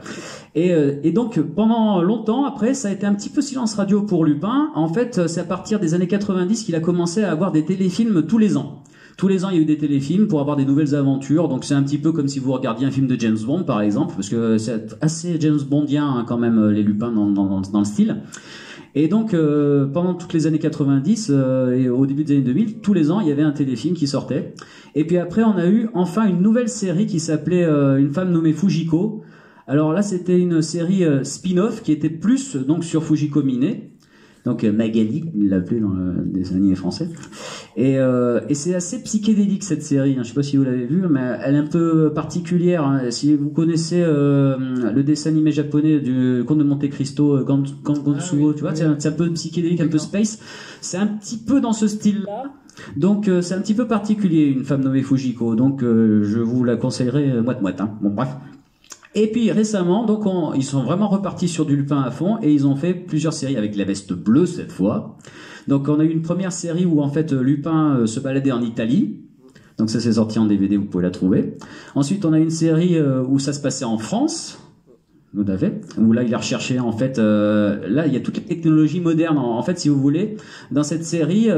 Et donc, pendant longtemps, après, ça a été un petit peu silence radio pour Lupin. En fait, c'est à partir des années 90 qu'il a commencé à avoir des téléfilms tous les ans. Tous les ans, il y a eu des téléfilms pour avoir des nouvelles aventures. Donc c'est un petit peu comme si vous regardiez un film de James Bond, par exemple, parce que c'est assez James Bondien hein, quand même, les Lupins dans le style. Et donc, pendant toutes les années 90 et au début des années 2000, tous les ans, il y avait un téléfilm qui sortait. Et puis après, on a eu enfin une nouvelle série qui s'appelait Une femme nommée Fujiko. Alors là, c'était une série spin-off qui était plus donc sur Fujiko Mine. Donc Magali, il l'appelait dans le dessin animé français. Et c'est assez psychédélique cette série. Hein. Je sais pas si vous l'avez vue, mais elle est un peu particulière. Hein. Si vous connaissez le dessin animé japonais du Comte de Monte Cristo, Gansuo, tu vois, c'est un peu psychédélique, un peu space. C'est un petit peu dans ce style-là. Donc c'est un petit peu particulier, Une femme nommée Fujiko. Donc je vous la conseillerais moite-moite. Hein. Bon bref. Et puis récemment, donc ils sont vraiment repartis sur du Lupin à fond et ils ont fait plusieurs séries avec la veste bleue cette fois. Donc on a eu une première série où en fait Lupin se baladait en Italie. Donc ça c'est sorti en DVD, vous pouvez la trouver. Ensuite on a une série où ça se passait en France. Tout à fait. Où là il a recherché en fait là il y a toutes les technologies modernes en fait si vous voulez dans cette série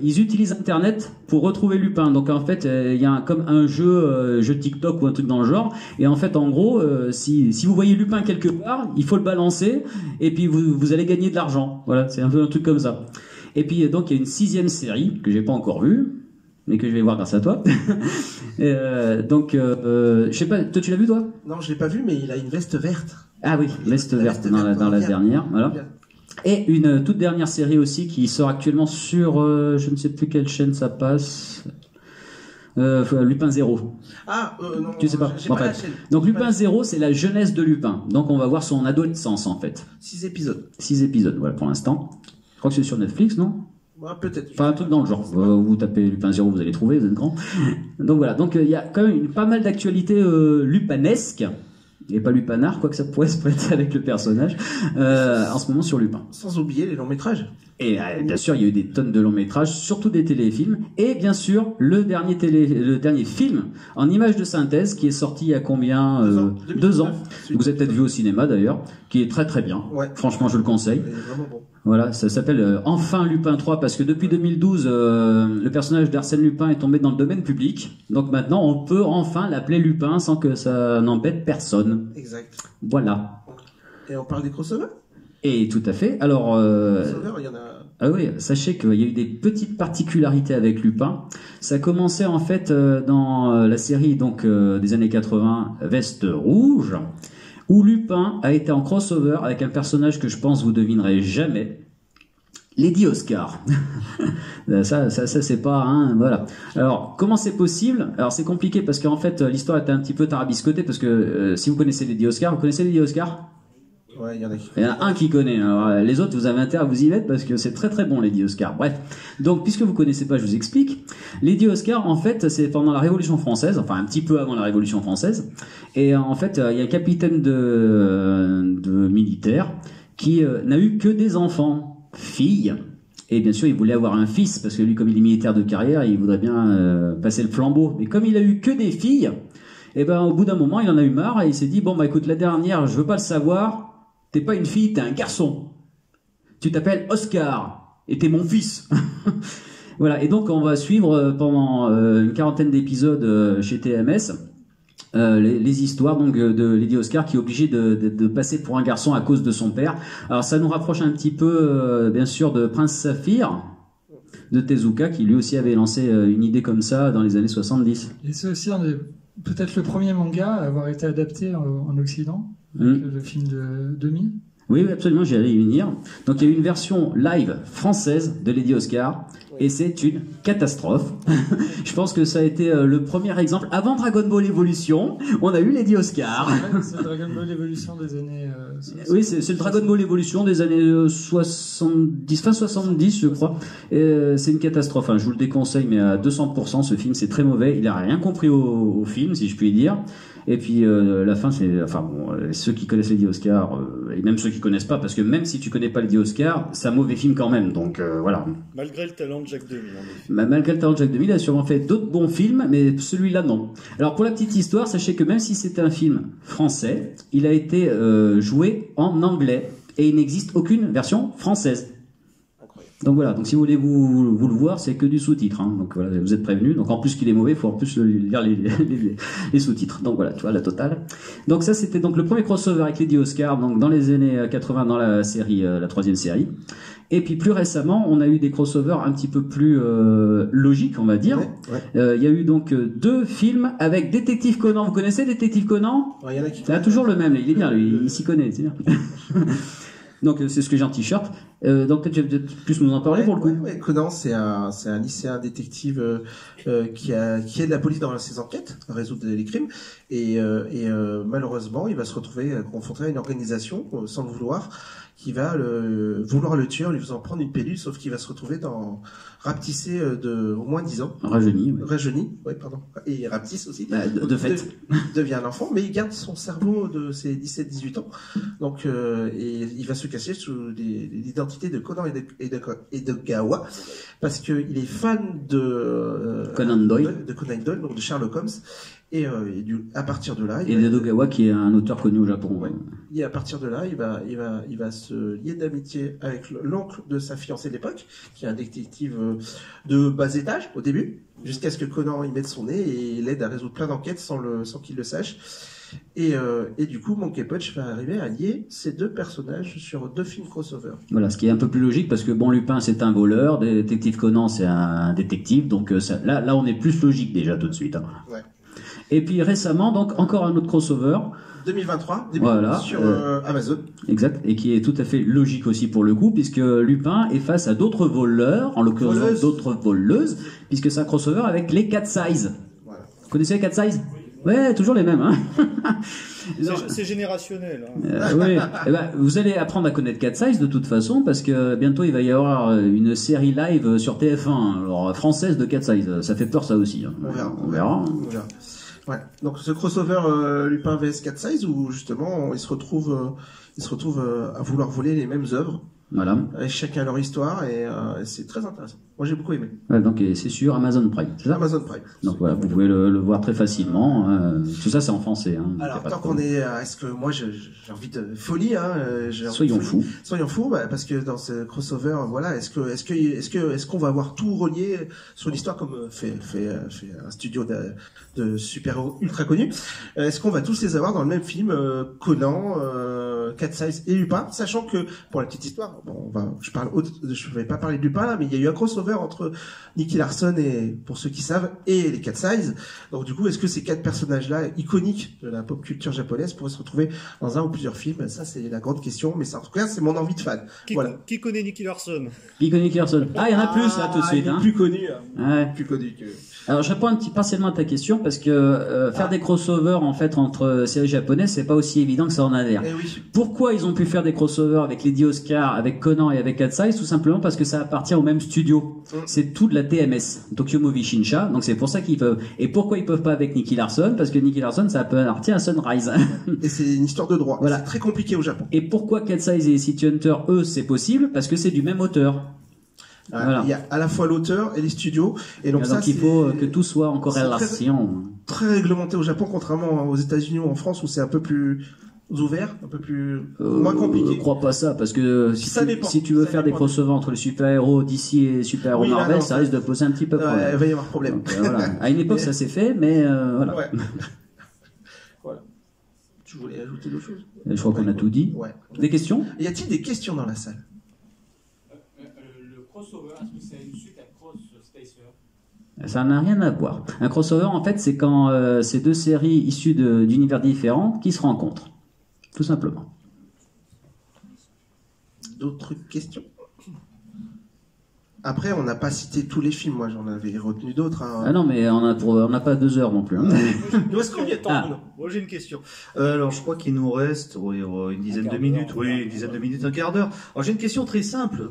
ils utilisent internet pour retrouver Lupin. Donc en fait il y a comme un jeu TikTok ou un truc dans le genre et en fait en gros si vous voyez Lupin quelque part, il faut le balancer et puis vous allez gagner de l'argent. Voilà, c'est un peu un truc comme ça. Et puis donc il y a une 6e série que j'ai pas encore vue mais que je vais voir grâce à toi. Donc, je sais pas, toi tu l'as vu toi? Non, je l'ai pas vu, mais il a une veste verte. Ah oui, veste verte dans la dernière, voilà. Et une toute dernière série aussi qui sort actuellement sur, je ne sais plus quelle chaîne ça passe. Lupin Zéro. Ah, non. Tu sais pas. J'ai pas la chaîne. Donc Lupin Zéro, c'est la jeunesse de Lupin. Donc on va voir son adolescence en fait. 6 épisodes. 6 épisodes, voilà pour l'instant. Je crois que c'est sur Netflix, non? Ouais, peut-être. Enfin, un truc dans le genre. Vous tapez Lupin Zéro, vous allez trouver, vous êtes grand. Donc voilà. Donc il y a quand même pas mal d'actualités lupanesques. Et pas lupanard, quoi que ça pourrait se prêter avec le personnage, en ce moment sur Lupin. Sans oublier les longs métrages. Et bien sûr, il y a eu des tonnes de longs métrages, surtout des téléfilms. Et bien sûr, le dernier film en images de synthèse qui est sorti il y a combien 2 ans. Vous avez peut-être vu au cinéma d'ailleurs, qui est très très bien. Ouais. Franchement, je le conseille. Il est vraiment bon. Voilà, ça s'appelle Enfin Lupin 3 parce que depuis 2012, le personnage d'Arsène Lupin est tombé dans le domaine public. Donc maintenant, on peut enfin l'appeler Lupin sans que ça n'embête personne. Exact. Voilà. Et on parle des crossovers. Et tout à fait. Alors, Crossovers, il y en a. ah oui, sachez qu'il y a eu des petites particularités avec Lupin. Ça commençait en fait dans la série donc des années 80, Veste Rouge, où Lupin a été en crossover avec un personnage que je pense vous devinerez jamais, Lady Oscar. ça c'est pas, hein, voilà. Alors, comment c'est possible? Alors, c'est compliqué parce qu'en fait, l'histoire était un petit peu tarabiscotée parce que si vous connaissez Lady Oscar, vous connaissez Lady Oscar? Ouais, il y en a qui. Il y en a un qui connaît. Alors, les autres, vous avez intérêt à vous y mettre parce que c'est très très bon, Lady Oscar. Bref. Donc, puisque vous connaissez pas, je vous explique. Lady Oscar, en fait, c'est pendant la Révolution française, enfin un petit peu avant la Révolution française. Et en fait, il y a un capitaine de militaire qui n'a eu que des enfants, filles. Et bien sûr, il voulait avoir un fils parce que lui, comme il est militaire de carrière, il voudrait bien passer le flambeau. Mais comme il a eu que des filles, et ben au bout d'un moment, il en a eu marre et il s'est dit bon bah écoute, la dernière, je veux pas le savoir. T'es pas une fille, t'es un garçon. Tu t'appelles Oscar et t'es mon fils. Voilà. Et donc on va suivre pendant une quarantaine d'épisodes chez TMS les histoires donc de Lady Oscar qui est obligée de passer pour un garçon à cause de son père. Alors ça nous rapproche un petit peu bien sûr de Prince Saphir de Tezuka qui lui aussi avait lancé une idée comme ça dans les années 70. Et c'est aussi peut-être le premier manga à avoir été adapté en Occident, avec le film de 2000. Oui, absolument, j'y allais y venir. Donc il y a eu une version live française de Lady Oscar, et c'est une catastrophe. Je pense que ça a été le premier exemple. Avant Dragon Ball Evolution, on a eu Lady Oscar. C'est Dragon Ball Evolution des années... Oui, c'est le Dragon Ball Evolution des années 70, fin 70, je crois. C'est une catastrophe. Hein. Je vous le déconseille, mais à 200%, ce film, c'est très mauvais. Il a rien compris au film, si je puis dire. Et puis la fin, c'est, enfin bon, ceux qui connaissent Lady Oscar et même ceux qui connaissent pas, parce que même si tu connais pas Lady Oscar, c'est un mauvais film quand même. Donc voilà. Malgré le talent de Jacques Demy. Malgré le talent de Jacques Demy, il a sûrement fait d'autres bons films, mais celui-là non. Alors pour la petite histoire, sachez que même si c'était un film français, il a été joué en anglais et il n'existe aucune version française. Donc voilà, donc si vous voulez vous le voir, c'est que du sous-titre. Hein. Donc voilà, vous êtes prévenus. Donc en plus qu'il est mauvais, il faut en plus lire les sous-titres. Donc voilà, tu vois, la totale. Donc ça, c'était donc le premier crossover avec Lady Oscar, donc dans les années 80, dans la série, la troisième série. Et puis plus récemment, on a eu des crossovers un petit peu plus logiques, on va dire. Ouais. Il y a eu donc 2 films avec Détective Conan. Vous connaissez Détective Conan? Ouais, il y en a qui. C'est toujours le même, il est bien, lui, il s'y connaît, c'est bien. Donc c'est ce que j'ai en t-shirt. Donc peut-être tu vas peut-être plus nous en parler pour le coup. Ouais. Conan, c'est un lycéen détective qui aide la police dans ses enquêtes, à résoudre les crimes, et malheureusement, il va se retrouver confronté à une organisation sans le vouloir, qui va vouloir le tuer en lui faisant prendre une pilule, sauf qu'il va se retrouver rapetissé de au moins 10 ans. Rajeuni. Ouais. Rajeuni, oui, pardon. Et rapetisse aussi. Bah, de fait. Il devient un enfant, mais il garde son cerveau de ses 17-18 ans. Donc, et il va se cacher sous l'identité de Conan et de Gawa, parce qu'il est fan de Conan Doyle. De Conan Doyle, donc de Sherlock Holmes. Et à partir de là, et Edogawa qui est un auteur connu au Japon. Ouais. Et à partir de là, il va se lier d'amitié avec l'oncle de sa fiancée de l'époque, qui est un détective de bas étage au début, jusqu'à ce que Conan y mette son nez et l'aide à résoudre plein d'enquêtes sans qu'il le sache. Et du coup, Monkey Punch va arriver à lier ces 2 personnages sur 2 films crossover. Voilà, ce qui est un peu plus logique parce que bon, Lupin c'est un voleur, Détective Conan c'est un détective, donc là on est plus logique déjà tout de suite. Hein. Ouais. Et puis récemment, donc encore un autre crossover. 2023, voilà, sur Amazon. Exact, et qui est tout à fait logique aussi pour le coup, puisque Lupin est face à d'autres voleurs, en l'occurrence d'autres voleuses, puisque c'est un crossover avec les Cat Size. Voilà. Vous connaissez les Cat Size? Ouais, toujours les mêmes. Hein. C'est générationnel. Hein. Oui, eh ben, vous allez apprendre à connaître Cat Size de toute façon, parce que bientôt il va y avoir une série live sur TF1, alors française de Cat Size. Ça fait peur ça aussi. Hein. On verra. Ouais. Donc ce crossover Lupin vs Cat Size où justement ils se retrouvent à vouloir voler les mêmes œuvres. Voilà. Avec chacun leur histoire et c'est très intéressant. Moi, j'ai beaucoup aimé. Ouais, donc c'est sur Amazon Prime, c'est ça? Amazon Prime. Donc voilà, vous pouvez le voir très facilement. Tout ça, c'est en français. Hein, Alors, tant qu'on est, est-ce que moi, j'ai envie de folie, hein, Soyons fous. Soyons fous, bah, parce que dans ce crossover, voilà, est-ce qu'on va avoir tout relié sur l'histoire comme fait un studio de super-héros ultra connu? Est-ce qu'on va tous les avoir dans le même film, Conan, Cat Size et Lupin, sachant que, pour la petite histoire, bon, je vais pas parler de Lupin là, mais il y a eu un crossover entre Nicky Larson et, pour ceux qui savent, et les Cat Size. Donc du coup, est-ce que ces 4 personnages-là, iconiques de la pop culture japonaise, pourraient se retrouver dans un ou plusieurs films? Ça, c'est la grande question, mais ça, en tout cas, c'est mon envie de fan. Qui connaît Nicky Larson? Qui connaît Nicky Larson? Ah, il y en a plus là tout de suite. Il est Hein. plus connu. Ouais. Plus connu que... Alors, je réponds partiellement à ta question parce que faire des crossovers en fait entre séries japonaises, c'est pas aussi évident que ça en a l'air. Eh oui. Pourquoi ils ont pu faire des crossovers avec Lady Oscar, avec Conan et avec Cat Size? Tout simplement parce que ça appartient au même studio. C'est tout de la TMS, Tokyo Movie Shinsha. Donc c'est pour ça qu'ils peuvent. Et pourquoi ils peuvent pas avec Nicky Larson? Parce que Nicky Larson, ça appartient à Sunrise. Et c'est une histoire de droit. Voilà. C'est très compliqué au Japon. Et pourquoi Cat Size et City Hunter, eux, c'est possible? Parce que c'est du même auteur. Voilà. Il y a à la fois l'auteur et les studios. Et donc, il faut que tout soit en corrélation. Très réglementé au Japon, contrairement aux États-Unis ou en France où c'est un peu plus ouvert, un peu plus moins compliqué. Je crois pas ça, parce que si tu veux faire des crossovers entre les super-héros DC et super-héros Marvel, ça risque de poser un petit peu problème. Il va y avoir problème. Donc, voilà. À une époque, ça s'est fait, mais voilà. Ouais. Voilà. Tu voulais ajouter d'autres choses? Je crois qu'on a tout dit. Ouais. Des questions? Y a-t-il des questions dans la salle? Le crossover, est-ce que c'est une suite à Cross Spacer? Ça n'a rien à voir. Un crossover, en fait, c'est quand c'est deux séries issues d'univers différents qui se rencontrent. Tout simplement. D'autres questions? Après, on n'a pas cité tous les films. Moi, j'en avais retenu d'autres. Hein. Ah non, mais on n'a pas 2 heures non plus. Hein. Nous, est-ce qu'on y attend? Ah. Moi j'ai une question. Alors, je crois qu'il nous reste une dizaine de minutes. Oui, une dizaine de minutes, un quart d'heure. Alors, j'ai une question très simple.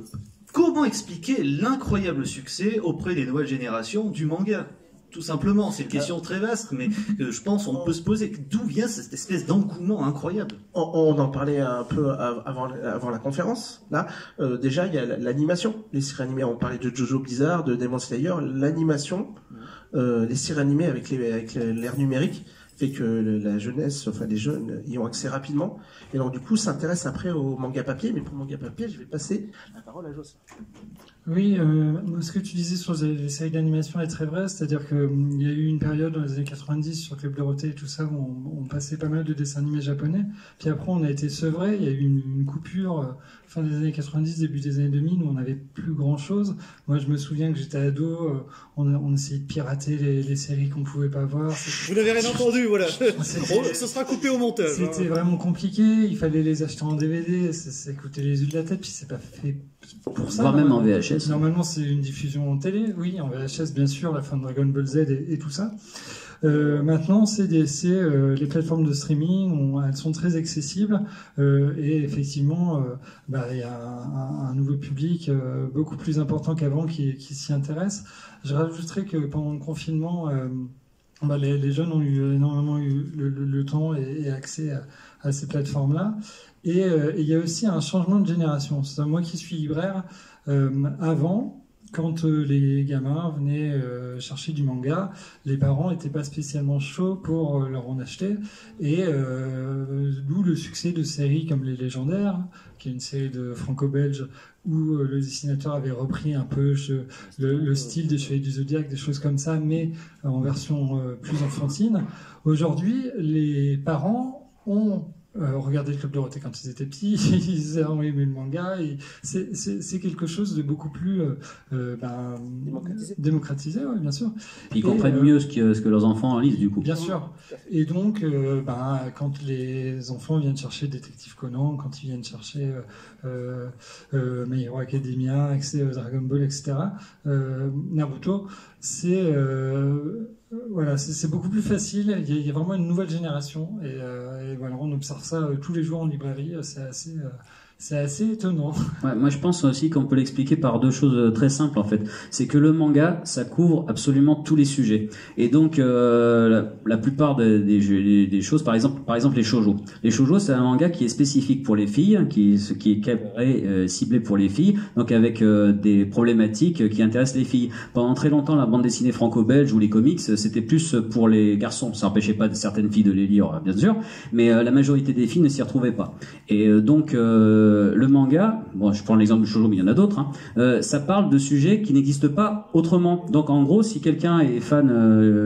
Comment expliquer l'incroyable succès auprès des nouvelles générations du manga? Tout simplement, c'est une question très vaste, mais je pense on peut se poser d'où vient cette espèce d'engouement incroyable. On en parlait un peu avant la conférence. Là, déjà, il y a l'animation. Les séries animées, on parlait de Jojo Bizarre, de Demon Slayer. L'animation, les séries animées avec l'ère numérique fait que la jeunesse, enfin les jeunes, y ont accès rapidement. Et donc, du coup, s'intéresse après au manga papier. Mais pour le manga papier, je vais passer la parole à Joss. Oui, ce que tu disais sur les séries d'animation est très vrai, c'est-à-dire qu'il y a eu une période dans les années 90 sur Club Dorothée et tout ça où on passait pas mal de dessins animés japonais, puis après on a été sevré, il y a eu une coupure fin des années 90, début des années 2000 où on n'avait plus grand-chose. Moi je me souviens que j'étais ado, on essayait de pirater les séries qu'on pouvait pas voir. Vous n'avez rien entendu, voilà. Ce sera coupé au montage. C'était vraiment compliqué, il fallait les acheter en DVD, ça coûtait les yeux de la tête, puis c'est pas fait pour ça. Voire même en VHS. Normalement, c'est une diffusion en télé, oui, en VHS, bien sûr, la fin de Dragon Ball Z et tout ça. Maintenant, c'est les plateformes de streaming, elles sont très accessibles et effectivement, il y a un nouveau public beaucoup plus important qu'avant qui s'y intéresse. Je rajouterais que pendant le confinement, les jeunes ont énormément eu le temps et accès à ces plateformes-là. Et il y a aussi un changement de génération. C'est moi qui suis libraire. Avant, quand les gamins venaient chercher du manga, les parents n'étaient pas spécialement chauds pour leur en acheter. Et d'où le succès de séries comme Les Légendaires, qui est une série de franco-belge où le dessinateur avait repris un peu le style des Chevaliers du Zodiaque, des choses comme ça, mais en version plus enfantine. Aujourd'hui, les parents ont regardé le Club Dorothée quand ils étaient petits, ils ont aimé le manga, et c'est quelque chose de beaucoup plus démocratisé, ouais, bien sûr. Ils comprennent mieux ce que leurs enfants lisent, du coup. Bien sûr. Et donc, quand les enfants viennent chercher Détective Conan, quand ils viennent chercher My Hero Academia, accès Dragon Ball, etc., Naruto, c'est beaucoup plus facile. Il y a vraiment une nouvelle génération et voilà, on observe ça tous les jours en librairie. C'est C'est assez étonnant. Ouais, moi je pense aussi qu'on peut l'expliquer par deux choses très simples en fait. C'est que le manga, ça couvre absolument tous les sujets. Et donc la plupart des choses, par exemple les shoujo. Les shoujo, c'est un manga qui est spécifique pour les filles, qui est ciblé pour les filles, donc avec des problématiques qui intéressent les filles. Pendant très longtemps, la bande dessinée franco-belge ou les comics, c'était plus pour les garçons. Ça n'empêchait pas certaines filles de les lire, bien sûr, mais la majorité des filles ne s'y retrouvaient pas. Et donc le manga, bon, je prends l'exemple du shoujo, mais il y en a d'autres, ça parle de sujets qui n'existent pas autrement. Donc en gros, si quelqu'un est fan,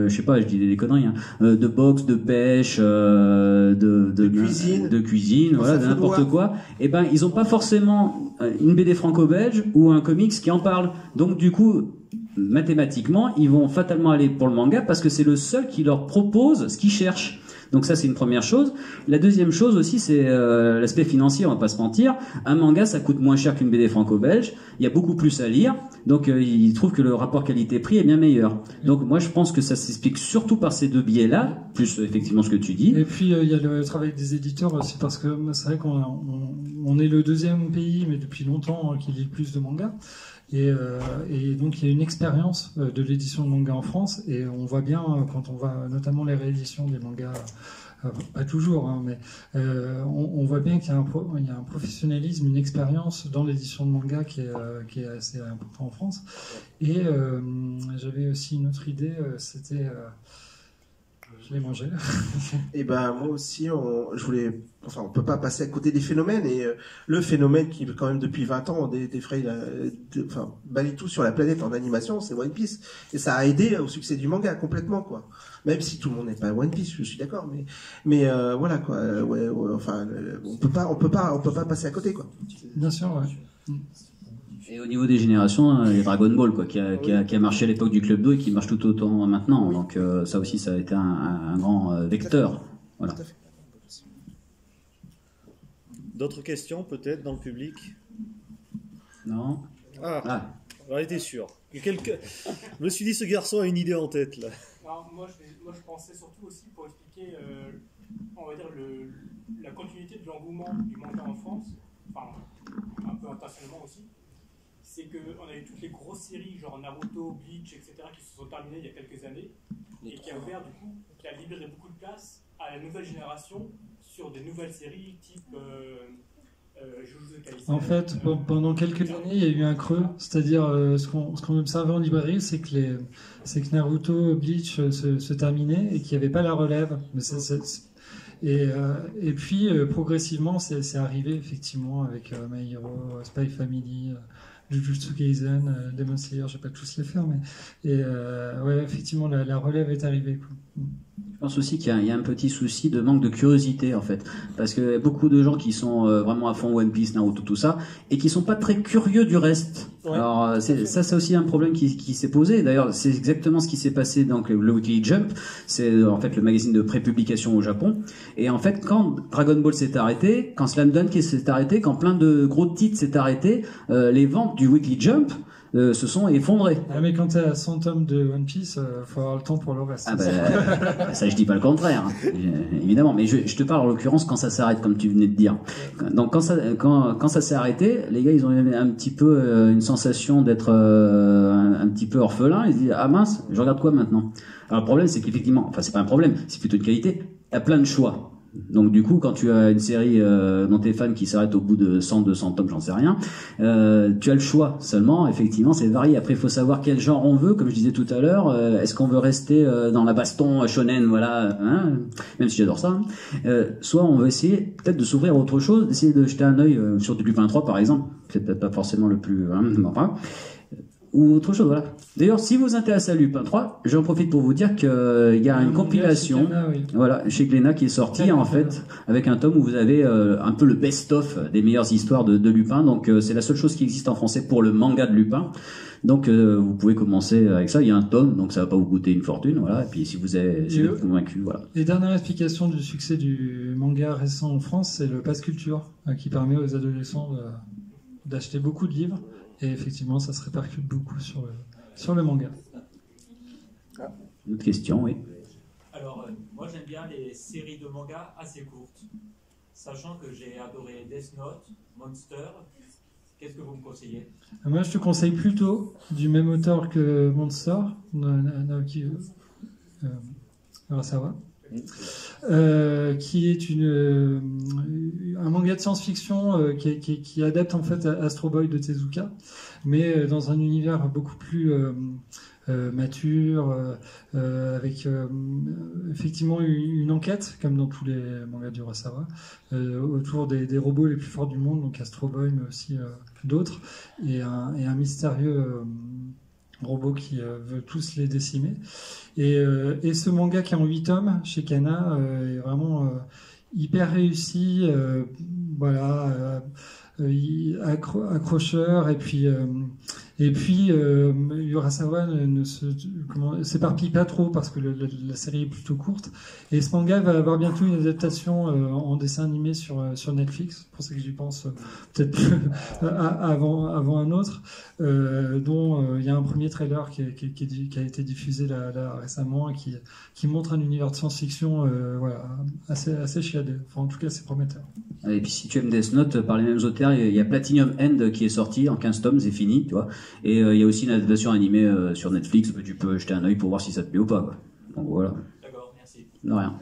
je sais pas, je dis des conneries, de boxe, de pêche, de cuisine, voilà, de n'importe quoi, et ben ils ont pas forcément une BD franco-belge ou un comics qui en parle. Donc du coup, mathématiquement, ils vont fatalement aller pour le manga parce que c'est le seul qui leur propose ce qu'ils cherchent. Donc ça, c'est une première chose. La deuxième chose aussi, c'est l'aspect financier, on va pas se mentir. Un manga, ça coûte moins cher qu'une BD franco-belge. Il y a beaucoup plus à lire. Donc ils trouvent que le rapport qualité-prix est bien meilleur. Donc moi, je pense que ça s'explique surtout par ces deux biais-là, plus effectivement ce que tu dis. Et puis il y a le travail des éditeurs aussi, parce que c'est vrai qu'on est le deuxième pays, mais depuis longtemps, qui lit le plus de mangas. Et donc il y a une expérience de l'édition de manga en France, et on voit bien quand on voit notamment les rééditions des mangas, pas toujours, mais on voit bien qu'il y a un professionnalisme, une expérience dans l'édition de manga qui est assez important en France. Et j'avais aussi une autre idée, c'était... je l'ai mangé. Et ben moi aussi, on peut pas passer à côté des phénomènes, et le phénomène qui quand même depuis 20 ans défraye, balaye tout sur la planète en animation, c'est One Piece, et ça a aidé au succès du manga complètement, quoi. Même si tout le monde n'est pas One Piece, je suis d'accord, mais voilà, quoi. On peut pas passer à côté, quoi. Bien sûr, ouais. Et au niveau des générations, il y a Dragon Ball, quoi, qui a marché à l'époque du Club 2 et qui marche tout autant maintenant. Donc ça aussi, ça a été un grand vecteur. Voilà. D'autres questions peut-être dans le public? Non. Ah. J'en étais sûr. Je me suis dit, ce garçon a une idée en tête là. Alors, moi, je pensais surtout aussi pour expliquer, on va dire, la continuité de l'engouement du manga en France, enfin, un peu internationalement aussi. C'est qu'on a eu toutes les grosses séries, genre Naruto, Bleach, etc., qui se sont terminées il y a quelques années, et qui a ouvert, du coup, qui a libéré beaucoup de place à la nouvelle génération sur des nouvelles séries type Jujutsu Kaisen. En fait, pendant quelques années, il y a eu un creux, c'est-à-dire ce qu'on observait en librairie, c'est que Naruto, Bleach se terminaient et qu'il n'y avait pas la relève. Et puis, progressivement, c'est arrivé, effectivement, avec My Hero, Spy Family, Jujutsu Kaisen, Demon Slayer, je ne vais pas tous les faire, mais ouais, effectivement, la relève est arrivée, quoi. Je pense aussi qu'il y a un petit souci de manque de curiosité en fait, parce que y a beaucoup de gens qui sont vraiment à fond One Piece, Naruto, tout ça, et qui sont pas très curieux du reste. Ouais. Alors c'est aussi un problème qui s'est posé. D'ailleurs, c'est exactement ce qui s'est passé dans le Weekly Jump. C'est en fait le magazine de prépublication au Japon. Et en fait, quand Dragon Ball s'est arrêté, quand Slam Dunk s'est arrêté, quand plein de gros titres s'est arrêté, les ventes du Weekly Jump se sont effondrés. Ah, mais quand tu as 100 tomes de One Piece, faut avoir le temps pour le reste. Ah bah, ça je dis pas le contraire, évidemment, mais je te parle en l'occurrence quand ça s'arrête, comme tu venais de dire. Donc quand ça s'est arrêté, les gars ils ont eu un petit peu une sensation d'être un petit peu orphelin. Ils se disent ah mince, je regarde quoi maintenant? Alors le problème c'est qu'effectivement, enfin c'est pas un problème, c'est plutôt une qualité. T'as plein de choix. Donc du coup, quand tu as une série dont t'es fan qui s'arrête au bout de 100, 200 tomes, j'en sais rien, tu as le choix seulement. Effectivement, c'est varié. Après, il faut savoir quel genre on veut. Comme je disais tout à l'heure, est-ce qu'on veut rester dans la baston shonen, voilà, même si j'adore ça. Soit on veut essayer peut-être de s'ouvrir à autre chose, d'essayer de jeter un œil sur du Lupin 3 par exemple. C'est peut-être pas forcément le plus, enfin, ou autre chose, voilà. D'ailleurs, si vous vous intéressez à Lupin 3, j'en profite pour vous dire qu'il y a une compilation, voilà, chez Glénat qui est sortie, en fait, avec un tome où vous avez un peu le best-of des meilleures histoires de Lupin. Donc, c'est la seule chose qui existe en français pour le manga de Lupin. Donc, vous pouvez commencer avec ça. Il y a un tome, donc ça va pas vous coûter une fortune, voilà. Et puis, si vous êtes convaincu, voilà. Les dernières explications du succès du manga récent en France, c'est le Pass Culture, qui permet aux adolescents d'acheter beaucoup de livres. Et effectivement, ça se répercute beaucoup sur le manga. Une autre question, oui. Alors, moi j'aime bien les séries de manga assez courtes. sachant que j'ai adoré Death Note, Monster. Qu'est-ce que vous me conseillez? Moi, je te conseille plutôt du même auteur que Monster, Naoki Urasawa, qui est un manga de science-fiction qui adapte en fait Astro Boy de Tezuka, mais dans un univers beaucoup plus mature, avec effectivement une enquête, comme dans tous les mangas d'Urasawa, autour des robots les plus forts du monde, donc Astro Boy, mais aussi d'autres, et un mystérieux robot qui veut tous les décimer. Et ce manga qui est en 8 tomes chez Kana est vraiment hyper réussi, voilà, accrocheur, et puis Urasawa ne s'éparpille pas trop parce que la série est plutôt courte, et ce manga va avoir bientôt une adaptation en dessin animé sur Netflix, c'est pour ça que j'y pense peut-être avant un autre, dont il y a un premier trailer qui a été diffusé là récemment, et qui montre un univers de science-fiction voilà, assez chiadé, enfin en tout cas c'est prometteur. Et puis si tu aimes Death Note par les mêmes auteurs, il y a Platinum End qui est sorti en 15 tomes, c'est fini, tu vois. Et il y a aussi une adaptation animée sur Netflix, tu peux jeter un œil pour voir si ça te plaît ou pas, quoi. Donc voilà. D'accord, merci. De rien.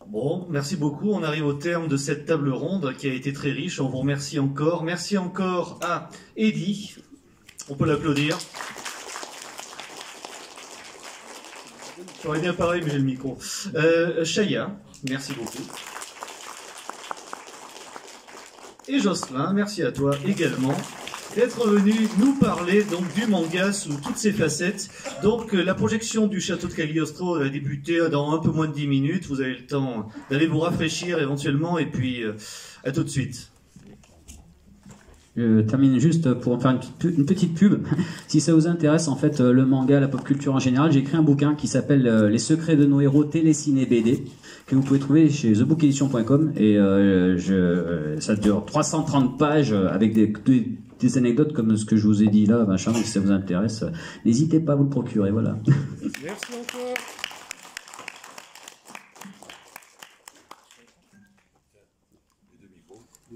Bon, merci beaucoup. On arrive au terme de cette table ronde qui a été très riche. On vous remercie encore. Merci encore à Eddy. On peut l'applaudir. J'aurais bien parlé, mais j'ai le micro. Chaya, merci beaucoup. Et Jocelyn, merci à toi également d'être venu nous parler donc du manga sous toutes ses facettes. Donc la projection du château de Cagliostro va débuter dans un peu moins de 10 minutes. Vous avez le temps d'aller vous rafraîchir éventuellement, et puis à tout de suite. Je termine juste pour faire une petite pub. Si ça vous intéresse, en fait, le manga, la pop culture en général, j'ai écrit un bouquin qui s'appelle Les secrets de nos héros téléciné BD, que vous pouvez trouver chez thebookedition.com, et ça dure 330 pages avec des anecdotes comme ce que je vous ai dit là, machin. Si ça vous intéresse, n'hésitez pas à vous le procurer. Voilà. Merci encore.